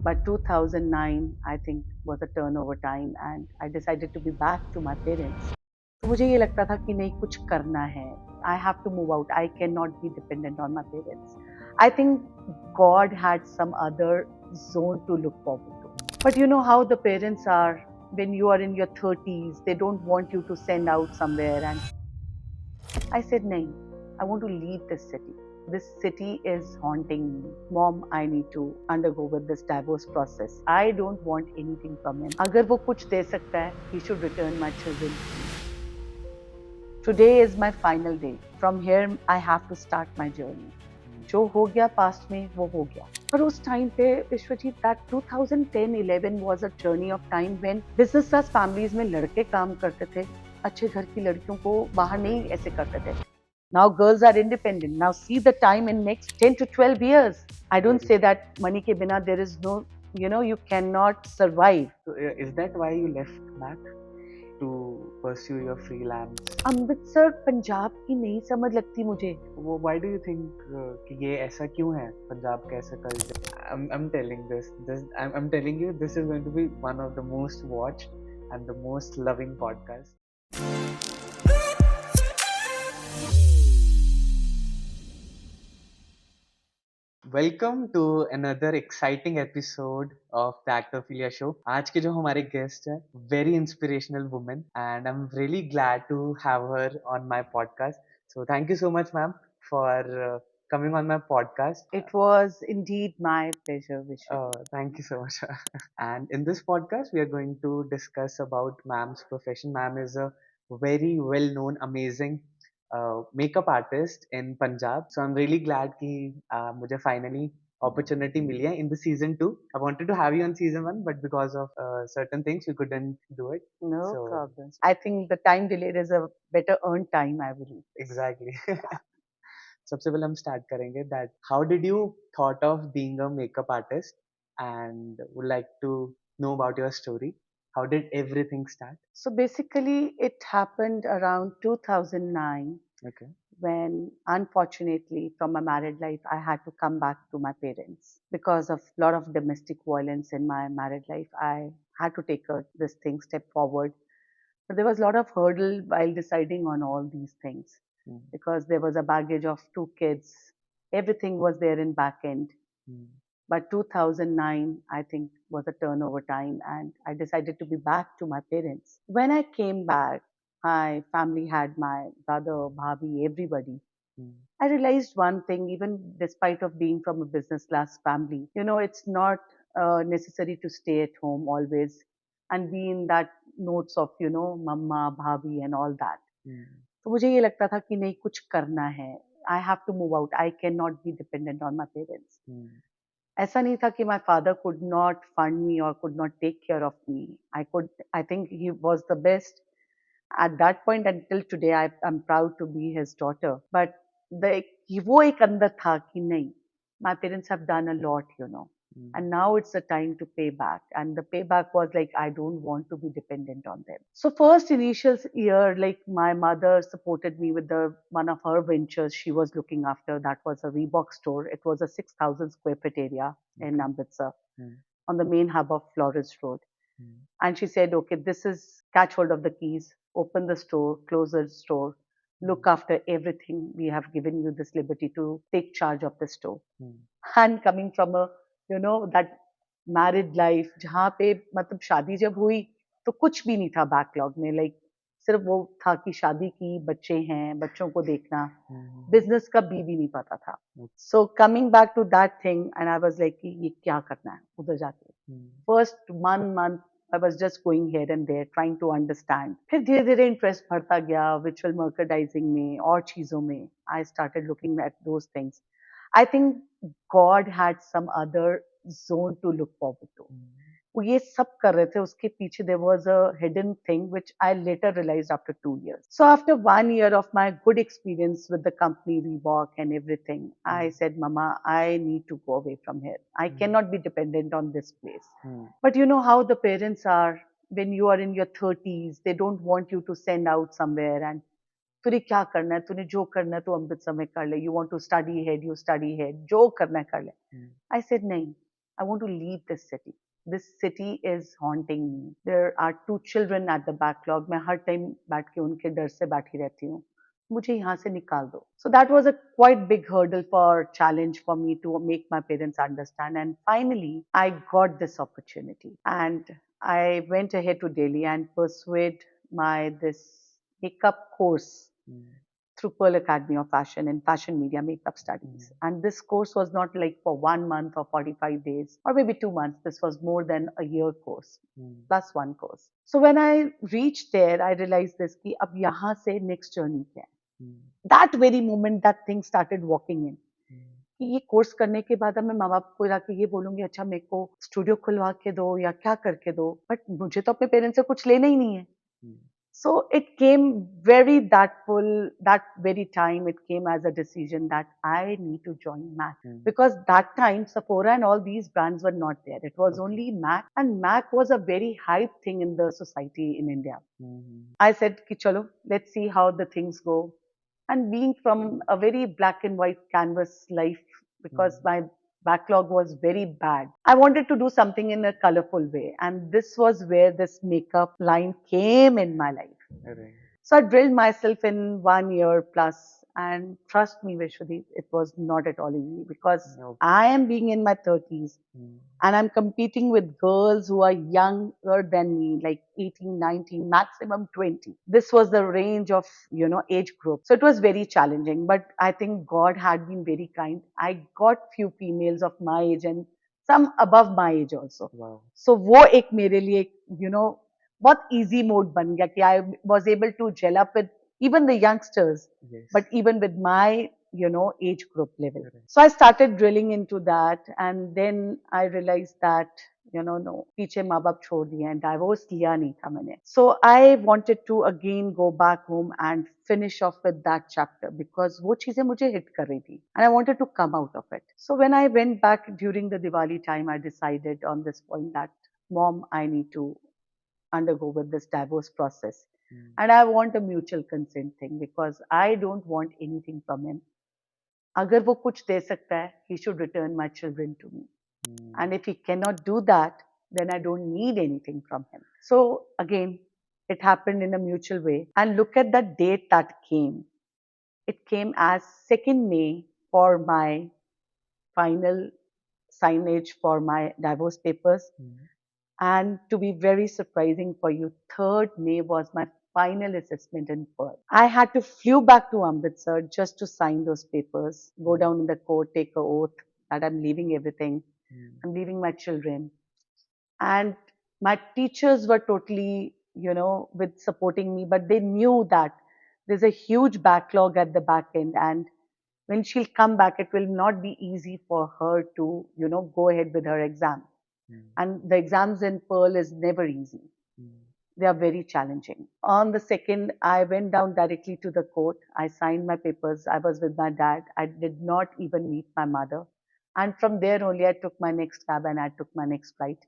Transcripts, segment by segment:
But 2009, I think, was a turnover time, and I decided to be back to my parents. तो मुझे ये लगता था कि नहीं कुछ करना है. I have to move out. I cannot be dependent on my parents. I think God had some other zone to look forward to. But you know how the parents are when you are in your 30s, they don't want you to send out somewhere. And I said, nahi, I want to leave this city. This city is haunting me. Mom, I need to undergo with this divorce process. I don't want anything from him. अगर वो कुछ दे सकता है, he should return my children to me. Today is my final day. From here, I have to start my journey. जो हो गया past में वो हो गया. पर उस टाइम पे Vishwajeet that 2010-11 was a journey of time when business class families में लड़के काम करते थे, अच्छे घर की लड़कियों को बाहर नहीं ऐसे करते थे. Now girls are independent. Now see the time in next 10 to 12 years. I don't say that money ke bina there is no, you cannot survive. So is that why you left back to pursue your freelance? Amritsar Punjab की नहीं समझ लगती मुझे. Why do you think कि ये ऐसा क्यों है पंजाब का ऐसा culture? I'm telling I'm telling you this is going to be one of the most watched and the most loving podcasts. Welcome to another exciting episode of the Actophilia show. आज के जो हमारे गेस्ट है very inspirational women and I am really glad to have her on my podcast. So thank you so much ma'am for coming on my podcast. It was indeed my pleasure, Vishnu. Thank you so much. And in this podcast, we are going to discuss about ma'am's profession. Ma'am is a very well-known, amazing makeup artist in Punjab. So I'm really glad कि मुझे finally opportunity मिली है in the season 2. I wanted to have you on season 1, but because of certain things, we couldn't do it. No So problem. I think the time delayed is a better earned time, I believe. exactly. सबसे पहले हम start करेंगे that how did you thought of being a makeup artist and would like to know about your story. How did everything start? So basically, it happened around 2009 Okay. when, unfortunately, from my married life, I had to come back to my parents because of a lot of domestic violence in my married life. I had to take this thing step forward. But there was a lot of hurdle while deciding on all these things because there was a baggage of 2 kids. Everything was there in back end. But 2009, I think, was a turnover time, and I decided to be back to my parents. When I came back, my family had my brother, bhabhi, everybody. I realized one thing, even despite of being from a business class family, it's not necessary to stay at home always and be in that notes of, mama, bhabhi and all that. तो मुझे ये लगता था कि नहीं कुछ करना है. I have to move out. I cannot be dependent on my parents. ऐसा नहीं था कि my father could not fund me or could not take care of me. I think he was the best at that point until today. I'm proud to be his daughter. But वो एक अंदर था कि नहीं, my parents have done a lot. And now it's the time to pay back. And the payback was like, I don't want to be dependent on them. So first initial year, like my mother supported me with one of her ventures she was looking after. That was a Reebok store. It was a 6,000 square feet area in Amritsar on the main hub of Florence Road. And she said, okay, this is catch hold of the keys, open the store, close the store, look after everything. We have given you this liberty to take charge of the store. And coming from a that married life जहाँ पे मतलब शादी जब हुई तो कुछ भी नहीं था बैकलॉग में. लाइक सिर्फ वो था कि शादी की, बच्चे हैं, बच्चों को देखना, बिजनेस का भी नहीं पता था. So coming back to that thing and I was like कि ये क्या करना है उधर जाके. First month I was just going here and there trying to understand. फिर धीरे धीरे इंटरेस्ट बढ़ता गया विजुअल मर्केंडाइजिंग में और चीजों में. I started looking at those things. I think God had some other zone to look forward to. वो ये सब कर रहे थे, उसके पीछे there was a hidden thing which I later realized after 2 years. So after 1 year of my good experience with the company Reebok and everything, I said, Mama, I need to go away from here. I cannot be dependent on this place. But you know how the parents are when you are in your 30s, they don't want you to send out somewhere and तूने क्या करना है, तूने जो करना है तो अमृतसर में कर ले. You want to study hard, you study hard, जो करना है कर ले. आई सेड नहीं, I want to leave this city. This city is haunting me. There are two children at the backlog. मैं हर time बैठ के उनके डर से बैठी रहती हूँ. मुझे यहाँ से निकाल दो. So that was a quite big hurdle for challenge for me to make my parents understand. And finally, I got this opportunity, and I went ahead to Delhi and persuade my this makeup course Mm. through Pearl Academy of Fashion and Fashion Media Makeup Studies. And this course was not like for 1 month or 45 days or maybe 2 months. This was more than a year course Mm. plus one course. So when I reached there, I realized this कि अब यहाँ से next journey क्या है? Mm. That very moment that thing started walking in. Mm. कि ये course करने के बाद अब मैं माँ बाप को जाके ये बोलूंगी अच्छा मेरे को स्टूडियो खुलवा के दो या क्या करके दो बट मुझे तो अपने पेरेंट्स से कुछ लेना ही नहीं है. Mm. So it came very that full, that very time it came as a decision that I need to join MAC. Mm. Because that time Sephora and all these brands were not there. It was Okay. only MAC, and MAC was a very hype thing in the society in India. Mm. I said, ki chalo, let's see how the things go. And being from a very black and white canvas life, because my backlog was very bad, I wanted to do something in a colorful way. And this was where this makeup line came in my life. Right. So I drilled myself in 1 year plus, and trust me, Vishwadeep, it was not at all easy because Okay. I am being in my 30s Mm. and I'm competing with girls who are younger than me, like 18, 19, maximum 20. This was the range of, age group. So it was very challenging, but I think God had been very kind. I got few females of my age and some above my age also. Wow. So वो एक मेरे लिए बहुत easy mode बन गया कि I was able to gel up with even the youngsters, Yes. but even with my age group level. Correct. So I started drilling into that, and then I realized that no, पीछे माँ बाप छोड़ दिए हैं, divorce लिया नहीं था मैंने. So I wanted to again go back home and finish off with that chapter because वो चीजें मुझे hit कर रही थी, and I wanted to come out of it. So when I went back during the Diwali time, I decided on this point that mom, I need to undergo with this divorce process. Mm. And I want a mutual consent thing because I don't want anything from him. अगर वो कुछ दे सकता है, he should return my children to me. Mm. And if he cannot do that, then I don't need anything from him. So again, it happened in a mutual way. And look at the date that came. It came as 2nd May for my final signage for my divorce papers. Mm. And to be very surprising for you, 3rd May was my final assessment in Pearl. I had to flew back to Amritsar just to sign those papers, go down in the court, take a oath that I'm leaving everything. Mm. I'm leaving my children. And my teachers were totally, with supporting me, but they knew that there's a huge backlog at the back end. And when she'll come back, it will not be easy for her to, go ahead with her exam. Mm. And the exams in Pearl is never easy. Mm. They are very challenging. On the 2nd, I went down directly to the court. I signed my papers. I was with my dad. I did not even meet my mother. And from there only, I took my next cab and I took my next flight.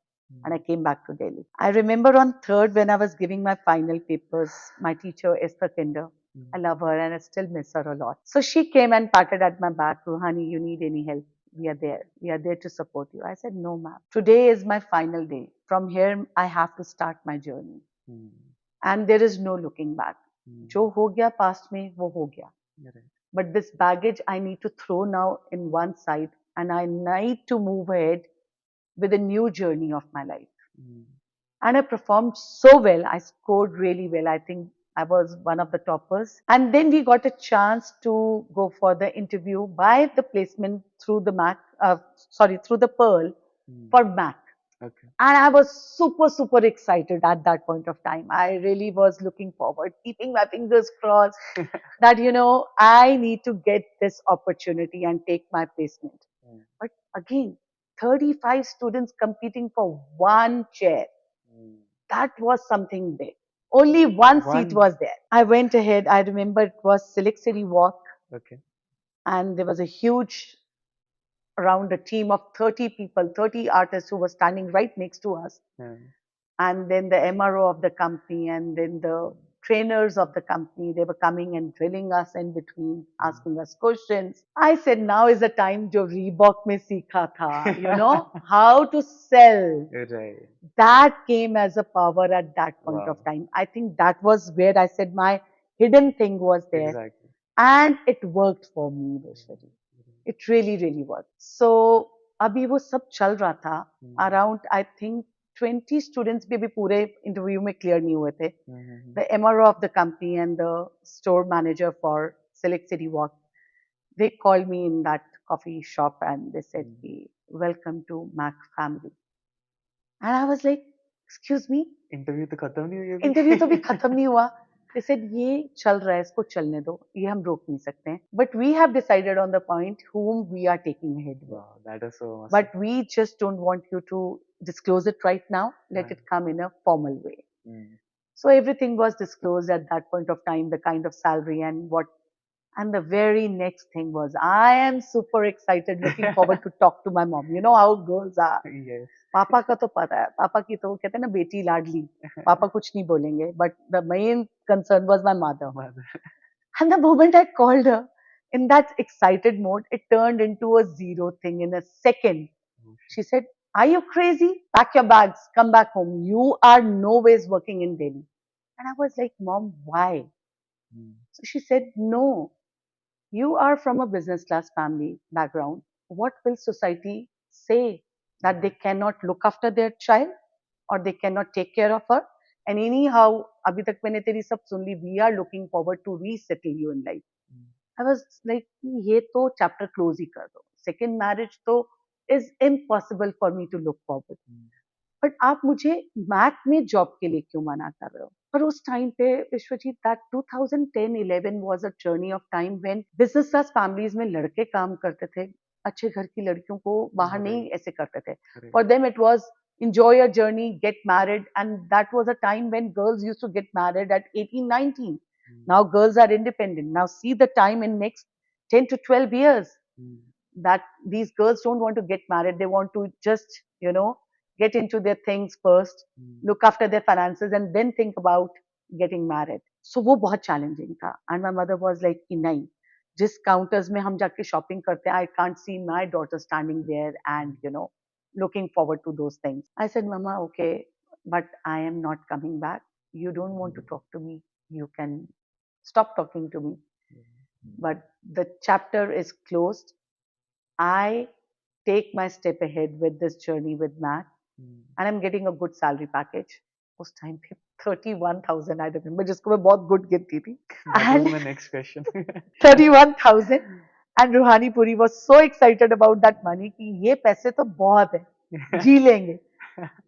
And I came back to Delhi. I remember on 3rd, when I was giving my final papers, my teacher, Esther Kinder, I love her and I still miss her a lot. So she came and patted at my back, Ruhani, you need any help? We are there. We are there to support you. I said, no, ma'am. Today is my final day. From here, I have to start my journey. Mm. And there is no looking back. Mm. जो हो गया past में, वो हो गया. Right. But this baggage I need to throw now in one side and I need to move ahead with a new journey of my life. Mm. And I performed so well. I scored really well. I think I was one of the toppers. And then we got a chance to go for the interview by the placement through the through the Pearl Mm. for MAC. Okay. And I was super, super excited at that point of time. I really was looking forward, keeping my fingers crossed that, I need to get this opportunity and take my placement. Mm. But again, 35 students competing for one chair. Mm. That was something big. Only one seat One. was there. I went ahead. I remember it was Select City Walk, Okay. and there was a huge around a team of 30 people, 30 artists who were standing right next to us. Yeah. And then the MRO of the company, and then the trainers of the company. They were coming and drilling us in between, Mm. asking us questions. I said, now is the time जो Reebok में सीखा था, how to sell. Right. That came as a power at that point of Wow. time. I think that was where I said my hidden thing was there. Exactly. And it worked for me, Vishwaji. Mm. It really, really worked. So अभी वो सब चल रहा था. Mm. Around, I think, 20 students भी अभी पूरे interview में क्लियर नहीं हुए थे. Mhm. The MRO of the company and the store manager for Select City Walk, they called me in that coffee shop and they said, Mm. "Ki, welcome to Mac family." And I was like, excuse me, interview तो खत्म नहीं हुई अभी. Interview तो भी खत्म नहीं हुआ. They said, ये चल रहा है, इसको चलने दो, ये हम रोक नहीं सकते हैं. But we have decided on the point whom we are taking ahead with. Wow, that is so awesome. But we just don't want you to disclose it right now. Let it come in a formal way. Mm. So everything was disclosed at that point of time, the kind of salary and what. And the very next thing was, I am super excited, looking forward to talk to my mom. You know how girls are. Yes. पापा का तो पता है, पापा की तो कहते हैं ना बेटी लाडली, पापा कुछ नहीं बोलेंगे, but the main concern was my mother. And the moment I called her in that excited mode, it turned into a zero thing in a second. She said, "Are you crazy? Pack your bags, come back home. You are no ways working in Delhi." And I was like, "Mom, why?" Mm. So she said, "No, you are from a business class family background. What will society say? That they cannot look after their child or they cannot take care of her? And anyhow, अभी तक मैंने तेरी सब सुन ली. We are looking forward to resettle you in life." Mm. I was like, ये तो chapter close ही कर दो. Second marriage तो is impossible for me to look forward. Mm. But आप मुझे मैक में जॉब के लिए क्यों मना कर रहे हो? पर उस टाइम पे Vishwajeet, that 2010-11 was a journey of time when business class families में लड़के काम करते थे, अच्छे घर की लड़कियों को बाहर नहीं Right. ऐसे करते थे. Right. For them it was enjoy your journey, get married, and that was a time when girls used to get married at 18, 19. Mm. Now girls are independent. Now see the time in next 10 to 12 years Mm. that these girls don't want to get married. They want to just, get into their things first, Mm. look after their finances, and then think about getting married. So वो बहुत challenging था. And my mother was like कि नहीं, जिस counters में हम जाके shopping करते हैं, I can't see my daughter standing there and looking forward to those things. I said, Mama, okay, but I am not coming back. You don't want to talk to me. You can stop talking to me. But the chapter is closed. I take my step ahead with this journey with Matt, Mm. and I'm getting a good salary package. उस time पे 31,000 I remember, जिसको मैं बहुत good गिनती थी. That was And my next question. 31,000. And Ruhani Puri was so excited about that money कि ये पैसे तो बहुत है, जी लेंगे.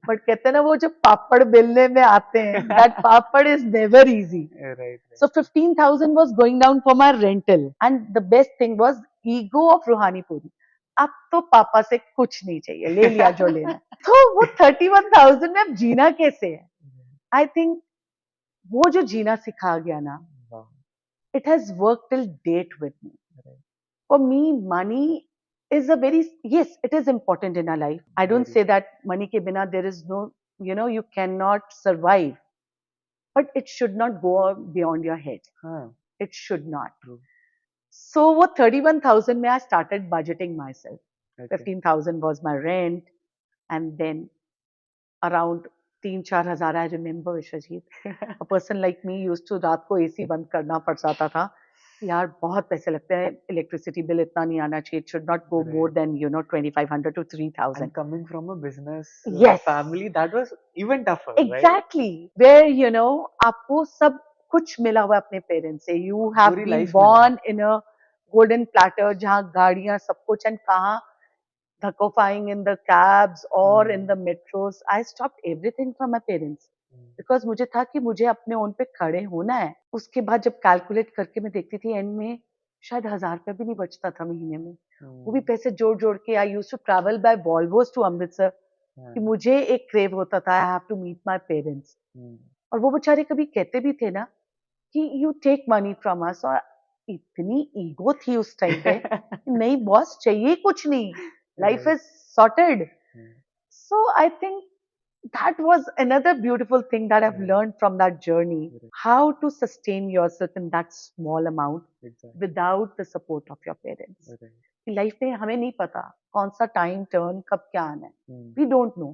But कहते हैं ना वो जो पापड़ बेलने में आते हैं, that papad is never easy. Right. So 15,000 was going down for my rental. And the best thing was ego of Ruhani Puri. अब तो पापा से कुछ नहीं चाहिए, ले लिया जो लेना है. तो वो 31,000 में अब जीना कैसे है? I think वो जो जीना सिखा गया ना, Wow. it has worked till date with me. Right. For me, money is a very, yes, it is important in our life. I don't Very. say that money ke bina there is no, you cannot survive. But it should not go beyond your head. Huh. It should not. True. So what 31,000 mein I started budgeting myself. Okay. 15,000 was my rent, and then around 3-4 हजार, I remember, Vishavjiit. A person like me used to रात को AC बंद करना पड़ जाता था. यार बहुत पैसे लगते हैं, इलेक्ट्रिसिटी बिल इतना नहीं आना चाहिए. It should not go more Right. than 2,500 to And 3,000. coming from a business Yes, family, that was even tougher, right? exactly. Where आपको सब कुछ मिला हुआ है अपने पेरेंट्स से. You have पूरी been life मिला है. born in a golden platter जहाँ गाड़ियाँ सब कुछ, and कहाँ धक्कोफाइंग in the cabs or in the metros. I stopped everything from my parents. Because मुझे था कि मुझे अपने ओन पे खड़े होना है. उसके बाद जब कैलकुलेट करके मैं देखती थी एंड में शायद 1,000 रुपया भी नहीं बचता था महीने में. वो भी पैसे जोड़ जोड़ के I use to travel by Volvos to Amritsar कि मुझे एक क्रेव होता था, I have to meet my parents. और वो बेचारे कभी कहते भी थे ना कि you take money from us, और इतनी ईगो थी उस टाइम पे नहीं बॉस चाहिए कुछ नहीं, life is sorted. So I think that was another beautiful thing that I've Right. learned from that journey. Right. How to sustain yourself in that small amount Exactly. without the support of your parents. Right. Life में हमें नहीं पता कौन सा time turn कब क्या आना है. Mm. We don't know,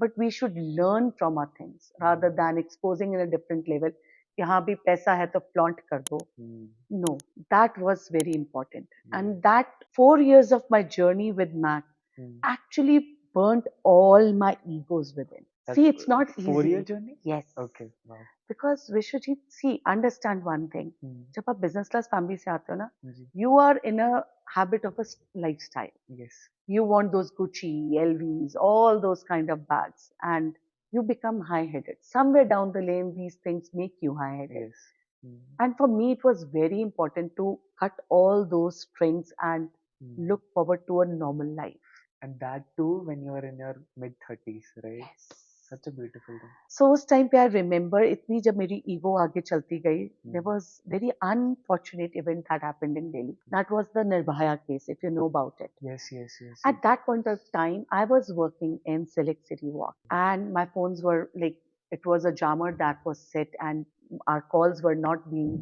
but we should learn from our things rather Mm. than exposing in a different level. कि हाँ भी पैसा है तो flaunt कर दो. Mm. No, that was very important. Yeah. And that 4 years of my journey with Mac Mm. actually burnt all my egos within. That's See, it's not 4 year easy. journey? Yes. Okay. Wow. Because Vishwajit, see, understand one thing. Mm. जब आप business class family से आते हो ना, जी. you are in a habit of a lifestyle. Yes. You want those Gucci, LVs, all those kind of bags, and you become high-headed. Somewhere down the lane, these things make you high-headed. Yes. Mm. And for me, it was very important to cut all those strings and Mm. look forward to a normal life. And that too when you are in your mid 30s, right? Yes. Such a beautiful thing. So उस time पे I remember इतनी जब मेरी ego आगे चलती गई there Mm. Was very unfortunate event that happened in Delhi that was the Nirbhaya case if you know about it. Yes, yes, yes, At yes. that point of time, I was working in Select City Walk, and my phones were like it was a jammer that was set, and our calls were not being,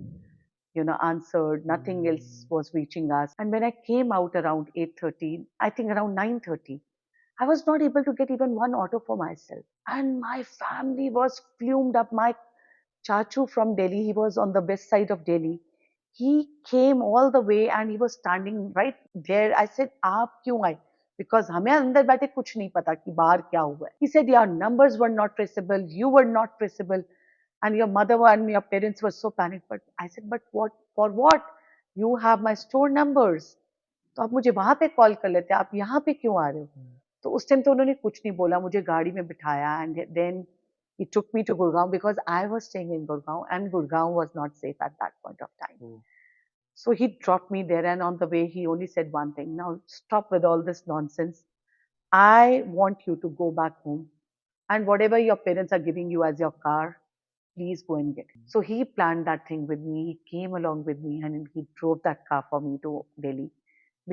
answered. Nothing else Mm. was reaching us. And when I came out around 8:30, I think around 9:30, I was not able to get even one auto for myself, and my family was fumed up. My Chachu from Delhi, he was on the west side of Delhi. He came all the way and he was standing right there. I said, आप क्यों आए? Because हमें अंदर बैठे कुछ नहीं पता कि बाहर क्या हुआ है. He said, your numbers were not traceable, you were not traceable, and your mother and your parents were so panicked. But I said, but what, for what? You have my store numbers. तो आप मुझे वहां पे call कर लेते, आप यहाँ पे क्यों आ रहे हो? Mm. तो उस टाइम तो उन्होंने कुछ नहीं बोला, मुझे गाड़ी में बिठाया and then he took me to Gurgaon because I was staying in Gurgaon and Gurgaon was not safe at that point of time. Oh. So he dropped me there, and on the way he only said one thing: now stop with all this nonsense. I want you to go back home, and whatever your parents are giving you as your car, please go and get it. So he planned that thing with me. He came along with me and he drove that car for me to Delhi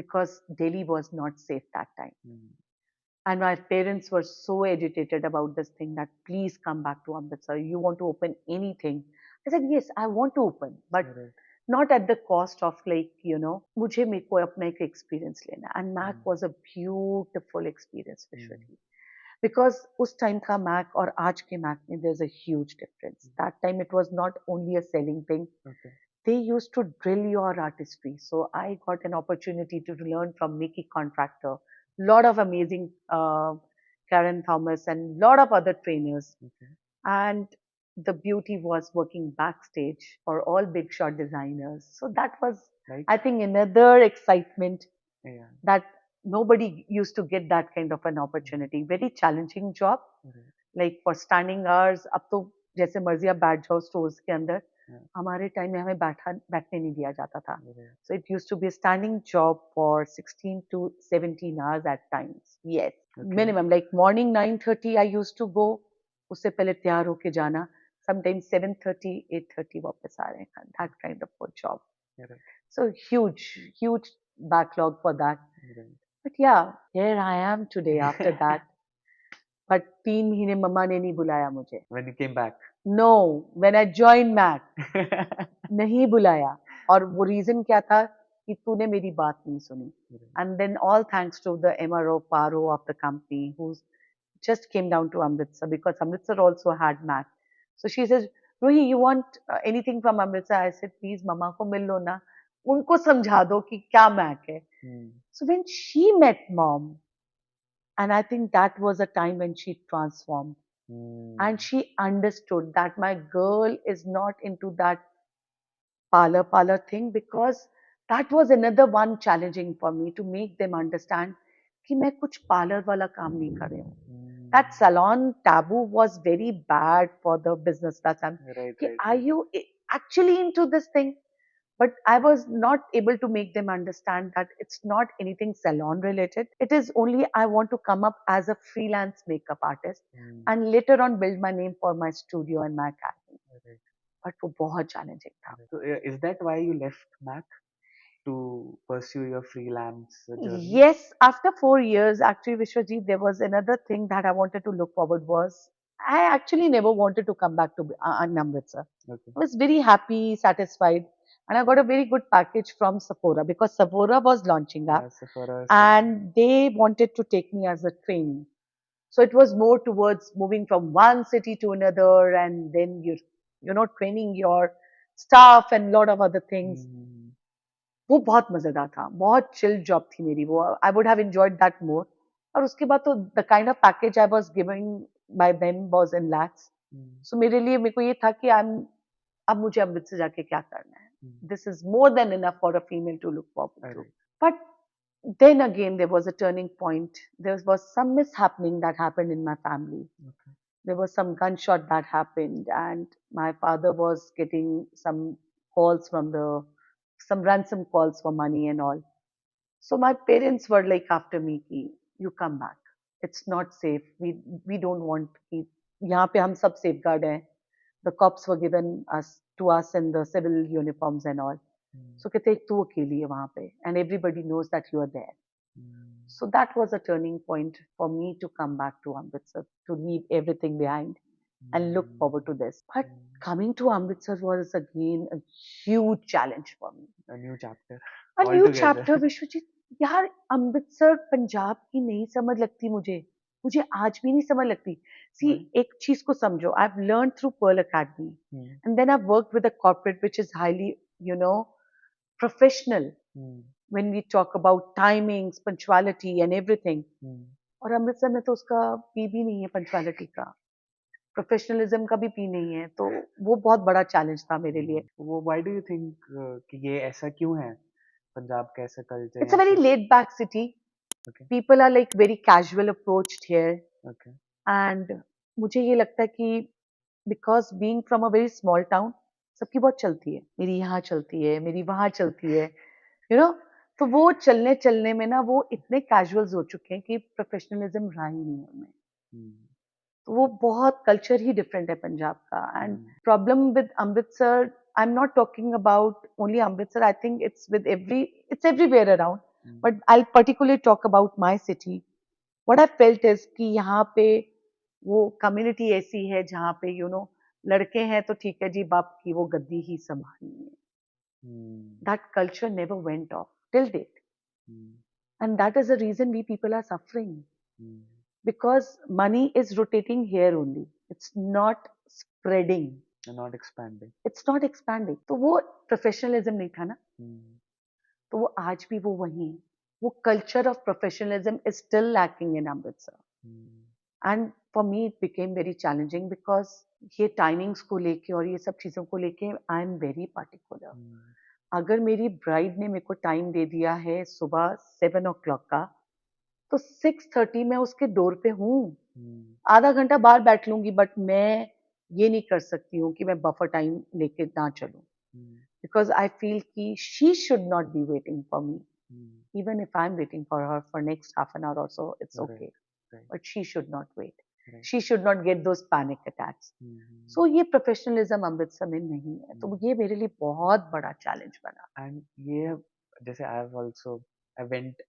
because Delhi was not safe that time. Mm. And my parents were so agitated about this thing that please come back to Amritsar. You want to open anything? I said, yes, I want to open, but Right. not at the cost of like, मुझे मेरे को अपना एक experience लेना. And Mac Mm. was a beautiful experience, Mm. Vishwati. Because उस time का Mac और आज के Mac में there's a huge difference. That time it was not only a selling thing. Okay. They used to drill your artistry. So I got an opportunity to learn from Mickey Contractor, lot of amazing Karen Thomas and lot of other trainers. Okay. And the beauty was working backstage for all big shot designers. So that was, Like, I think, another excitement yeah. that nobody used to get that kind of an opportunity. Very challenging job. Right. Like for standing hours. अब तो जैसे मर्जी आप बैठ जाओ stores के अंदर, Yeah. हमारे टाइम में हमें बैठने नहीं दिया जाता था. Right. So it used to be a standing job for 16 to 17 hours at times. Yes, Okay. minimum. Like morning 9:30 I used to go. उससे पहले तैयार होके जाना. Sometimes 7:30, 8:30 वापस आ रहे हैं. That kind of a job. Right. So huge, huge backlog for that. Right. But yeah, here I am today after that. But 3 महीने मम्मा ने नहीं बुलाया मुझे. When you came back. No, when I joined Mac, नहीं बुलाया. और वो reason क्या था कि तूने मेरी बात नहीं सुनी. And then all thanks to the MRO, PARO of the company who just came down to Amritsar because Amritsar also had Mac. So she says, Ruhi, you want anything from Amritsar? I said, please मम्मा को मिल लो ना. उनको समझा दो कि क्या Mac है. So when she met mom, and I think that was a time when she transformed. And she understood that my girl is not into that parlor thing, because that was another one challenging for me to make them understand कि मैं कुछ parlor वाला काम नहीं कर रही हूँ. That salon taboo was very bad for the business that time. Right, कि right, are right. you actually into this thing? But I was not able to make them understand that it's not anything salon related. It is only I want to come up as a freelance makeup artist and later on build my name for my studio and my academy. Right. But वो बहुत challenging था. So is that why you left Mac to pursue your freelance journey? Yes, after 4 years, actually, Vishwajit, there was another thing that I wanted to look forward was I actually never wanted to come back to Amritsar. Okay. I was very happy, satisfied, and I got a very good package from Sephora because Sephora was launching Yeah, up Sephora is coming. and they wanted to take me as a trainee. So it was more towards moving from one city to another and then training your staff and lot of other things. Mm, वो बहुत मजेदार था, बहुत chill job थी मेरी वो. I would have enjoyed that more. और उसके बाद तो the kind of package I was giving bye them was in lakhs. mm, सो मेरे लिए मेरे को ये था कि अब मुझे अमृतसर जाके क्या करना है. mm. This is more than enough for a female to look forward to. Alright. But then again there was a turning point. There was some mishappening that happened in my family. Okay. There was some gunshot that happened and my father was getting calls from the some ransom calls for money and all. So my parents were like after me कि you come back. It's not safe. We don't want कि यहाँ पे हम सब safeguard हैं. The cops were given us to us in the civil uniforms and all. Mm, So कहते तू अकेली है वहाँ पे and everybody knows that you are there. mm, So that was a turning point for me to come back to Amritsar, to leave everything behind and look mm, forward to this. But mm. coming to Amritsar was again a huge challenge for me. A new chapter A new altogether. chapter, Vishwajeet. यार अमृतसर पंजाब की नहीं समझ लगती मुझे. मुझे आज भी नहीं समझ लगती. सी Why? एक चीज को समझो. I've learned through Pearl Academy, Mm, and then I've worked with a corporate which is highly, you know, professional mm, when we talk about timings, punctuality, and everything. mm. और अमृतसर में तो उसका पी भी नहीं है पंचुअलिटी का. Professionalism का भी पी नहीं है. तो वो बहुत बड़ा चैलेंज था मेरे लिए. वो why do you think कि ये ऐसा क्यों है? पंजाब का ऐसा culture it's a yeah very fair laid back city. okay, people are like very casual approached here. okay. And मुझे ये लगता है कि because being from a very small town सबकी बहुत चलती है. मेरी यहाँ चलती है, मेरी वहाँ चलती है, यू नो. तो वो चलने चलने में ना वो इतने कैजुअल्स हो चुके हैं कि प्रोफेशनलिज्म रहा ही नहीं है उनमें. Mm, तो वो बहुत कल्चर ही डिफरेंट है पंजाब का. And mm, problem with Amritsar, I am not talking about only Amritsar. I think it's everywhere around. mm, but I particularly talk about my city. What I felt is कि यहाँ पे वो कम्युनिटी ऐसी है जहाँ पे लड़के हैं तो ठीक है जी, बाप की वो गद्दी ही संभालनी है. mm, that culture never went off till date. mm, and that is the reason we people are suffering. mm. Because money is rotating here only. It's not spreading. And not expanding. It's not expanding. तो वो professionalism नहीं था ना. Mm, तो वो आज भी वो वही है. वो culture of professionalism is still lacking in Amritsar. mm, and for me it became very challenging because ये टाइमिंग्स को लेके और ये सब चीज़ों को लेके आई एम वेरी पार्टिकुलर. mm, अगर मेरी ब्राइड ने मेरे को टाइम दे दिया है सुबह 7 o'clock का, तो 6:30 मैं उसके डोर पे हूँ. mm, आधा घंटा बाहर बैठ लूंगी बट मैं ये नहीं कर सकती हूँ कि मैं बफर टाइम लेके ना चलूं. mm, बिकॉज आई फील कि she should not be waiting for me. mm. Even if I am waiting for her for next half an hour also it's Right, okay. right, but she should not wait. right. She should not get those panic attacks. Mm, so ये professionalism Amritsar में नहीं है. तो mm. ये मेरे लिए बहुत बड़ा चैलेंज बना. And ये जैसे I went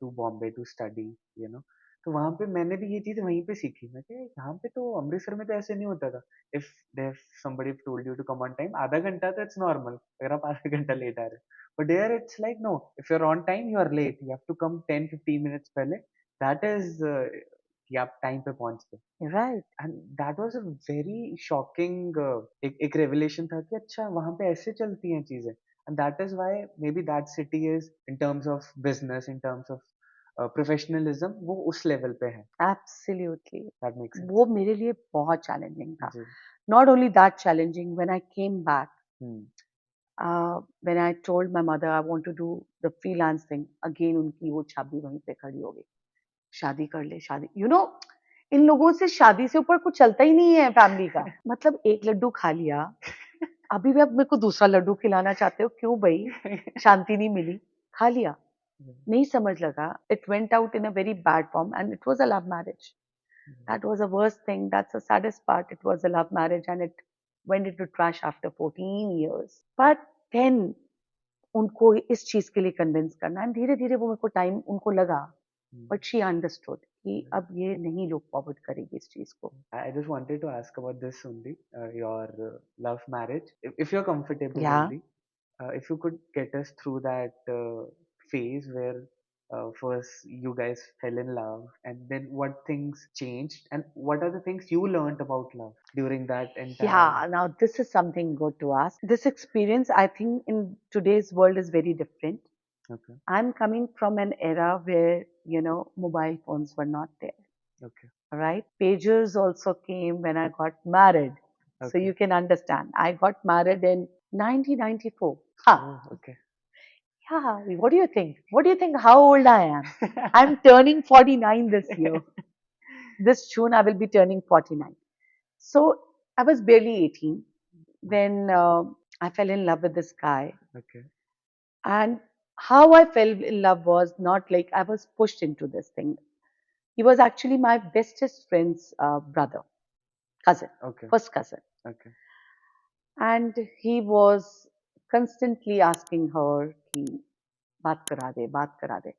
to Bombay to study, you know. तो वहाँ पे मैंने भी ये चीज़ वहीं पे सीखी. मैं कि यहाँ पे तो अमृतसर में तो ऐसे नहीं होता था. If if somebody told you to come on time, आधा घंटा तो it's normal. अगर आप आधा घंटा लेट आ रहे हो. But there it's like no. If you're on time, you are late. You have to come 10-15 minutes पहले. That is कि आप टाइम पे पहुँच गए. Right. And that was a very shocking एक रेवलेशन था कि अच्छा वहाँ पे ऐसे चलती हैं चीजें. And that is why maybe that city is in terms of business, in terms of professionalism वो उस लेवल पे है. एब्सोल्युटली. दैट मेक्स वो सेंस. मेरे लिए बहुत चैलेंजिंग था. जी. Not only that challenging, when I came back, hmm, when I told my mother I want to do the freelance thing, again उनकी वो छाबी वहीं पे खड़ी हो गई. शादी कर ले, शादी. इन लोगों से शादी से ऊपर कुछ चलता ही नहीं है फैमिली का. मतलब एक लड्डू खा लिया, अभी भी आप मेरे को दूसरा लड्डू खिलाना चाहते हो, क्यों भाई? शांति नहीं मिली, खा लिया. नहीं समझ लगा. It went out in a very bad form and it was a love marriage. That was the worst thing. That's the saddest part. It was a love marriage and it went into trash after 14 years. But then उनको इस चीज के लिए convince करना, and धीरे धीरे वो मेरे को टाइम उनको लगा, Hmm. बट शी अंडरस्टूड कि Hmm. अब ये नहीं लोग फॉरवर्ड करेगी इस चीज को. I just wanted to ask about this only, your love marriage. If you're comfortable Yeah. only, if you could get us through that phase where first you guys fell in love, and then what things changed, and what are the things you learned about love during that entire. Yeah, now this is something good to ask. This experience, I think, in today's world is very different. Okay, I'm coming from an era where, mobile phones were not there, okay, right? Pagers also came when I got married. So okay. you can understand. I got married in 1994. Ha! Oh, okay. Yeah, what do you think? What do you think how old I am? I'm turning 49 this year. This June, I will be turning 49. So I was barely 18 when I fell in love with this guy. Okay, And how I fell in love was not like I was pushed into this thing. He was actually my bestest friend's brother, cousin, okay, first cousin. okay. And he was constantly asking her, ki, baat kara de, baat kara de.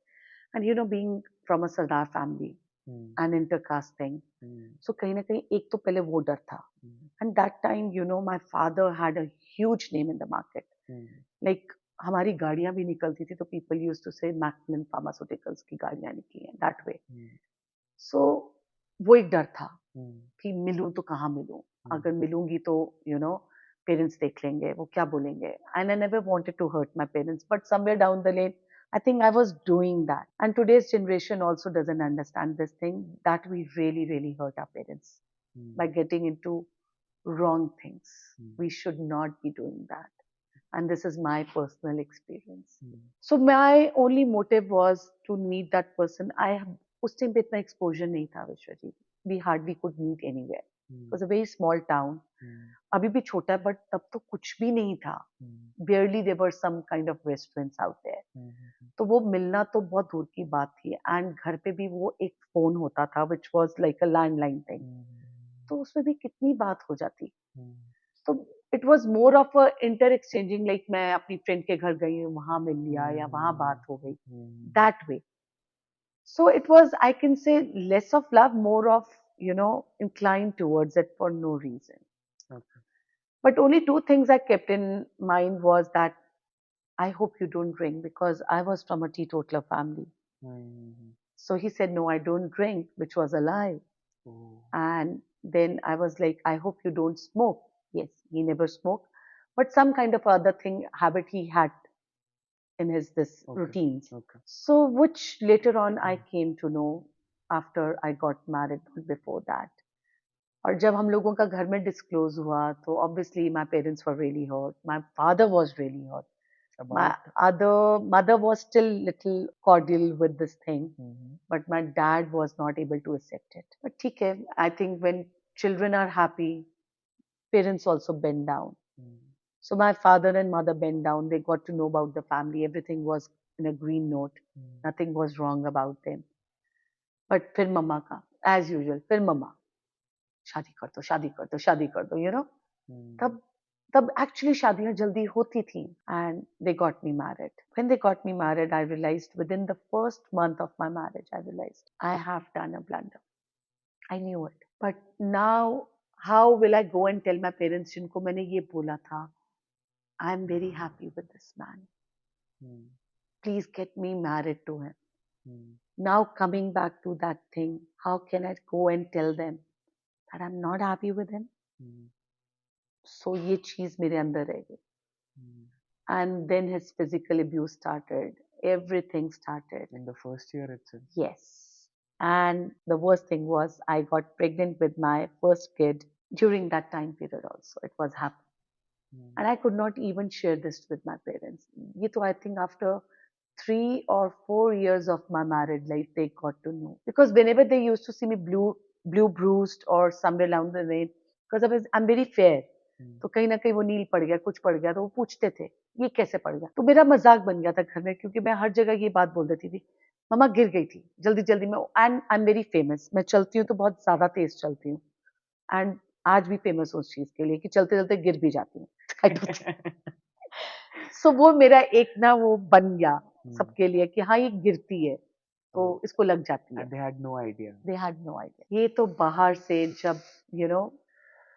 And being from a Sardar family, Hmm, an intercaste thing, hmm, so कहीं ना कहीं एक तो पहले वो डर था. hmm, And that time, my father had a huge name in the market. hmm, Like हमारी गाड़ियां भी निकलती थी तो people used to say Macmillan Pharmaceuticals की गाड़ियां निकली हैं that way. hmm, So वो एक डर था hmm, कि मिलूं तो कहाँ मिलूं, hmm, अगर मिलूंगी तो पेरेंट्स देख लेंगे, वो क्या बोलेंगे. And I never wanted to hurt my parents, but somewhere down the lane I think I was doing that. And today's generation also doesn't understand this thing that we really, really hurt our parents hmm, by getting into wrong things. hmm, We should not be doing that. And this is my personal experience. hmm, So my only motive was to meet that person. उस time पे इतना exposure नहीं था Vishwajeet. We hardly could meet anywhere. It hmm, was a very small town. hmm, अभी भी छोटा है but तब तो कुछ भी नहीं था. hmm, Barely there were some kind of restaurants out there. hmm, hmm, तो वो मिलना तो बहुत दूर की बात थी. एंड घर पे भी वो एक फोन होता था which was like a landline thing. hmm, तो उसमें भी कितनी बात हो जाती. hmm, तो it was more of a inter exchanging, like मैं अपनी फ्रेंड के घर गई, वहां मिल लिया या वहां hmm, बात हो गई, hmm. That way. So it was, I can say, less of love, more of inclined towards it for no reason. Okay. But only two things I kept in mind was that I hope you don't drink, because I was from a teetotaler family. Hmm. So he said, no, I don't drink, which was a lie. Oh. And then I was like, I hope you don't smoke. Yes, he never smoked, but some kind of other thing habit he had in his this Okay. routines. Okay. So which later on I came to know after I got married, not before that. और जब हम लोगों का घर में disclose हुआ तो obviously my parents were really hurt. My father was really hurt. My About. other mother was still little cordial with this thing, Hmm. but my dad was not able to accept it. But ठीक है, I think when children are happy, parents also bend down. Hmm. So my father and mother bent down. They got to know about the family. Everything was in a green note. Hmm. Nothing was wrong about them. But फिर मम्मा का, as usual, फिर मम्मा, शादी कर दो, शादी कर दो, शादी कर दो, Hmm. तब तब actually शादियां जल्दी होती थी. And they got me married. When they got me married, I realized within the first month of my marriage, I realized I have done a blunder. I knew it. But now, how will I go and tell my parents जिनको मैंने ये बोला था, I'm very happy with this man. Hmm. Please get me married to him. Hmm. Now coming back to that thing, how can I go and tell them that I'm not happy with him? Hmm. So ये चीज मेरे अंदर रह गई. Hmm. And then his physical abuse started. Everything started. In the first year itself. Yes. And the worst thing was I got pregnant with my first kid during that time period also. It was happening. Hmm. And I could not even share this with my parents. ये तो I think after 3 or 4 years of my married life, they got to know. Because whenever they used to see me blue bruised or somewhere along the way, because I'm very fair. Hmm. तो कहीं ना कहीं वो नील पड़ गया, कुछ पड़ गया, तो वो पूछते थे ये कैसे पड़ गया. तो मेरा मजाक बन गया था घर में, क्योंकि मैं हर जगह ये बात बोल देती थी, मम्मा गिर गई थी जल्दी जल्दी में. And I am very famous, मैं चलती हूँ तो बहुत ज्यादा तेज चलती हूँ. एंड आज भी फेमस हूँ उस चीज के लिए कि चलते चलते गिर भी जाती हूँ. सो वो मेरा एक ना वो बन गया Hmm. सबके लिए कि हाँ ये गिरती है तो Oh, इसको लग जाती है. and they had no idea. They had no idea. ये तो बाहर से जब you know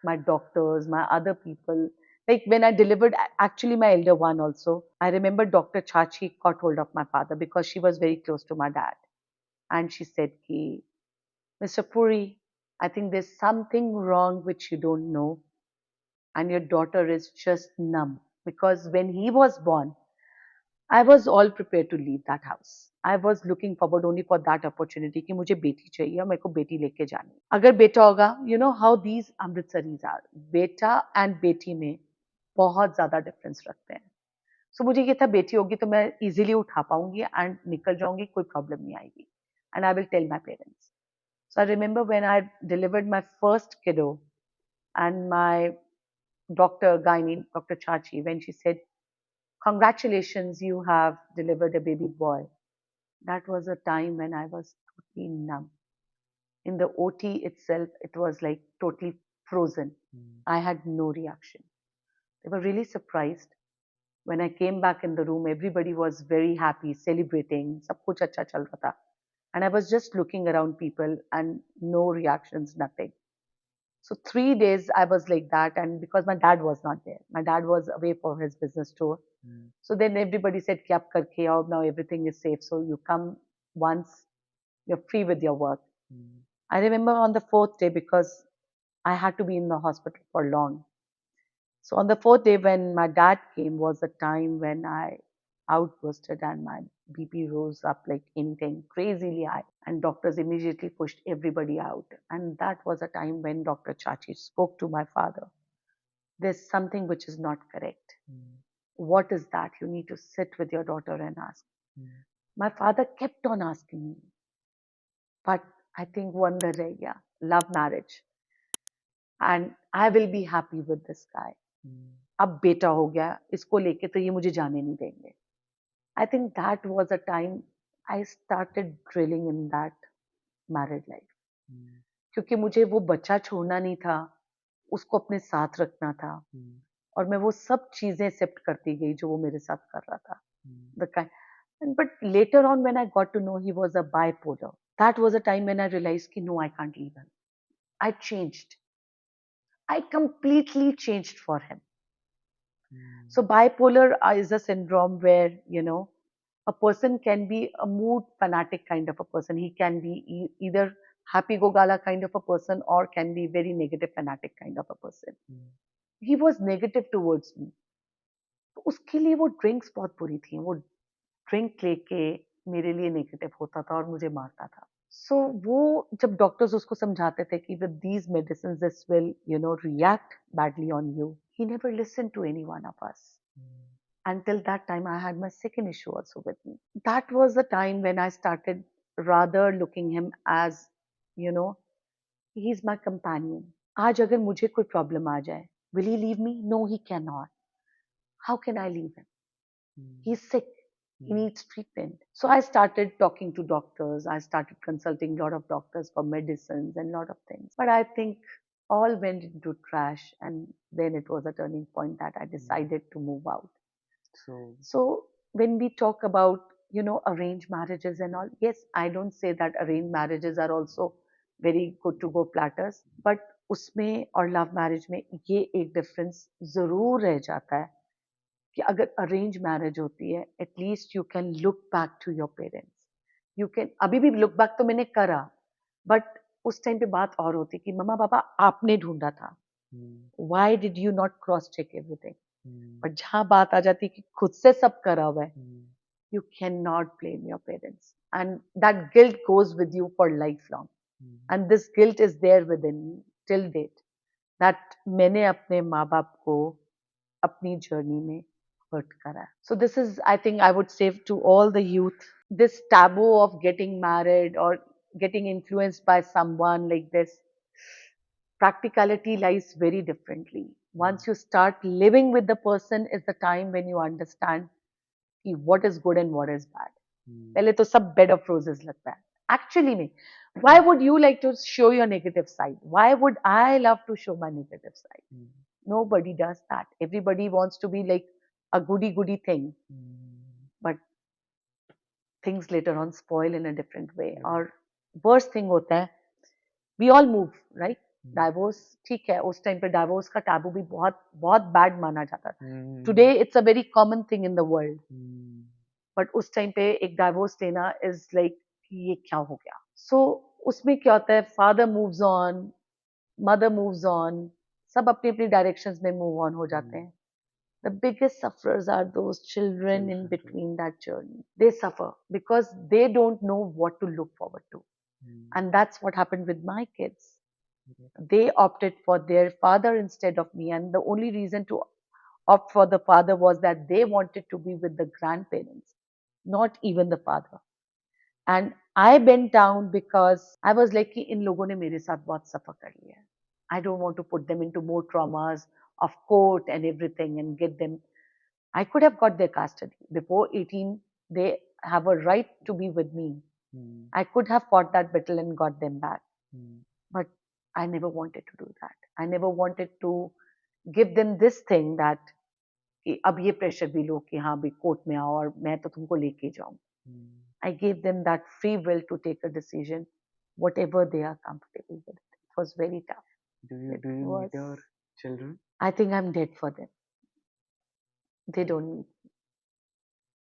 my doctors, my other people. Like when I delivered, actually my elder one also, I remember Dr. Chachi got hold of my father because she was very close to my dad. And she said, ki, Mr. Puri, I think there's something wrong which you don't know. And your daughter is just numb. Because when he was born, I was all prepared to leave that house. I was looking forward only for that opportunity कि मुझे बेटी चाहिए और मेरे को बेटी लेके जानी है. अगर बेटा होगा, you know how these अमृतसरीज are. बेटा and बेटी में बहुत ज़्यादा डिफरेंस रखते हैं. So मुझे ये था बेटी होगी तो मैं इजीली उठा पाऊंगी एंड निकल जाऊंगी कोई प्रॉब्लम नहीं आएगी. And I will tell my parents. So I remember when I delivered my first kiddo and my doctor, gynae, Dr. Chachi, when she said, congratulations, you have delivered a baby boy. That was a time when I was totally numb. In the OT itself, it was like totally frozen. Hmm. I had no reaction. They were really surprised. When I came back in the room, everybody was very happy, celebrating. Sab kuch acha chal raha tha. And I was just looking around people and no reactions, nothing. So 3 days I was like that, and because my dad was not there, my dad was away for his business tour. Hmm. So then everybody said, "Ki ab karke aao, now everything is safe. So you come once, you're free with your work." Hmm. I remember on the fourth day because I had to be in the hospital for long. So on the fourth day when my dad came was the time when I outbursted and my BP rose up like anything crazily high. And doctors immediately pushed everybody out. And that was a time when Dr. Chachi spoke to my father. There's something which is not correct. Hmm. What is that? You need to sit with your daughter and ask. Hmm. My father kept on asking me, but I think one the yeah, love marriage. And I will be happy with this guy. Hmm. अब बेटा हो गया इसको लेके तो ये मुझे जाने नहीं देंगे. I think that was a time I started drilling in that married life. Hmm. क्योंकि मुझे वो बच्चा छोड़ना नहीं था, उसको अपने साथ रखना था Hmm. और मैं वो सब चीजें एक्सेप्ट करती गई जो वो मेरे साथ कर रहा था. Hmm. The kind, but later on when I got to know he was a bipolar, that was a time when I realized कि no, I can't leave him. I changed. I completely changed for him. Hmm. So bipolar is a syndrome where, you know, a person can be a mood fanatic kind of a person. He can be either happy go gala kind of a person or can be very negative fanatic kind of a person. Hmm. He was negative towards me. तो उसके लिए वो drinks बहुत बुरी थी. वो drink लेके मेरे लिए नेगेटिव होता था और मुझे मारता था. सो वो जब डॉक्टर्स उसको समझाते थे कि with these medicine this will you know react badly on you, he never listen to any one of us. Hmm. Until that time I had my second issue also with me. That was the time when I started rather looking him as, you know, he's my companion. आज अगर मुझे कोई problem आ जाए, will he leave me? No, he cannot. How can I leave him? Hmm. He's sick. He Hmm. needs treatment. So I started talking to doctors. I started consulting a lot of doctors for medicines and a lot of things. But I think all went into trash. And then it was a turning point that I Hmm. decided to move out. So, So when we talk about, you know, arranged marriages and all, yes, I don't say that arranged marriages are also very good to go platters. But उसमें और love marriage में ये एक difference जरूर रह जाता है कि अगर अरेंज मैरिज होती है at least you can look back to your parents. You can अभी भी लुक बैक तो मैंने करा बट उस टाइम पे बात और होती कि मम्मा पापा आपने ढूंढा था. hmm. Why did you not cross check everything. Hmm. But जहां बात आ जाती कि खुद से सब करा हुआ है, Hmm. you cannot blame your parents. And that guilt goes with you for lifelong. Hmm. And this guilt is there within me till date. That मैंने अपने माँ बाप को अपनी जर्नी में hurt करा है. So this is, I think I would say to all the youth, this taboo of getting married or getting influenced by someone like this, practicality lies very differently. Hmm. Once you start living with the person is the time when you understand कि what is good and what is bad. Hmm. पहले तो सब bed of roses लगता है. Actually नहीं. Why would you like to show your negative side? Why would I love to show my negative side? Hmm. Nobody does that. Everybody wants to be like a goody goody thing, Mm. but things later on spoil in a different way. Right. और worst thing होता है, we all move, right? Mm. Divorce ठीक है, उस time पे divorce का taboo भी बहुत बहुत bad माना जाता था. Mm. Today it's a very common thing in the world, Mm. but उस टाइम पे एक divorce लेना is like कि ये क्या हो गया. So उसमें क्या होता है, father moves on, mother moves on, सब अपनी अपनी directions में move on हो जाते Mm. हैं. The biggest sufferers are those children in Children, right. between that journey. They suffer because they don't know what to look forward to. Mm. And that's what happened with my kids. Right. They opted for their father instead of me. And the only reason to opt for the father was that they wanted to be with the grandparents, not even the father. And I bent down because I was like कि इन लोगों ने मेरे साथ बहुत suffer कर लिया है. I don't want to put them into more traumas of court and everything and get them. I could have got their custody. Before 18, they have a right to be with me. Mm. I could have fought that battle and got them back. Mm. But I never wanted to do that. I never wanted to give them this thing that कि अब ये pressure भी लो कि हाँ भी court में आओ और मैं तो तुमको लेके जाऊं. Mm. I gave them that free will to take a decision, whatever they are comfortable with. It was very tough. It Do you meet was. your children? I think I'm dead for them. They Right. don't need.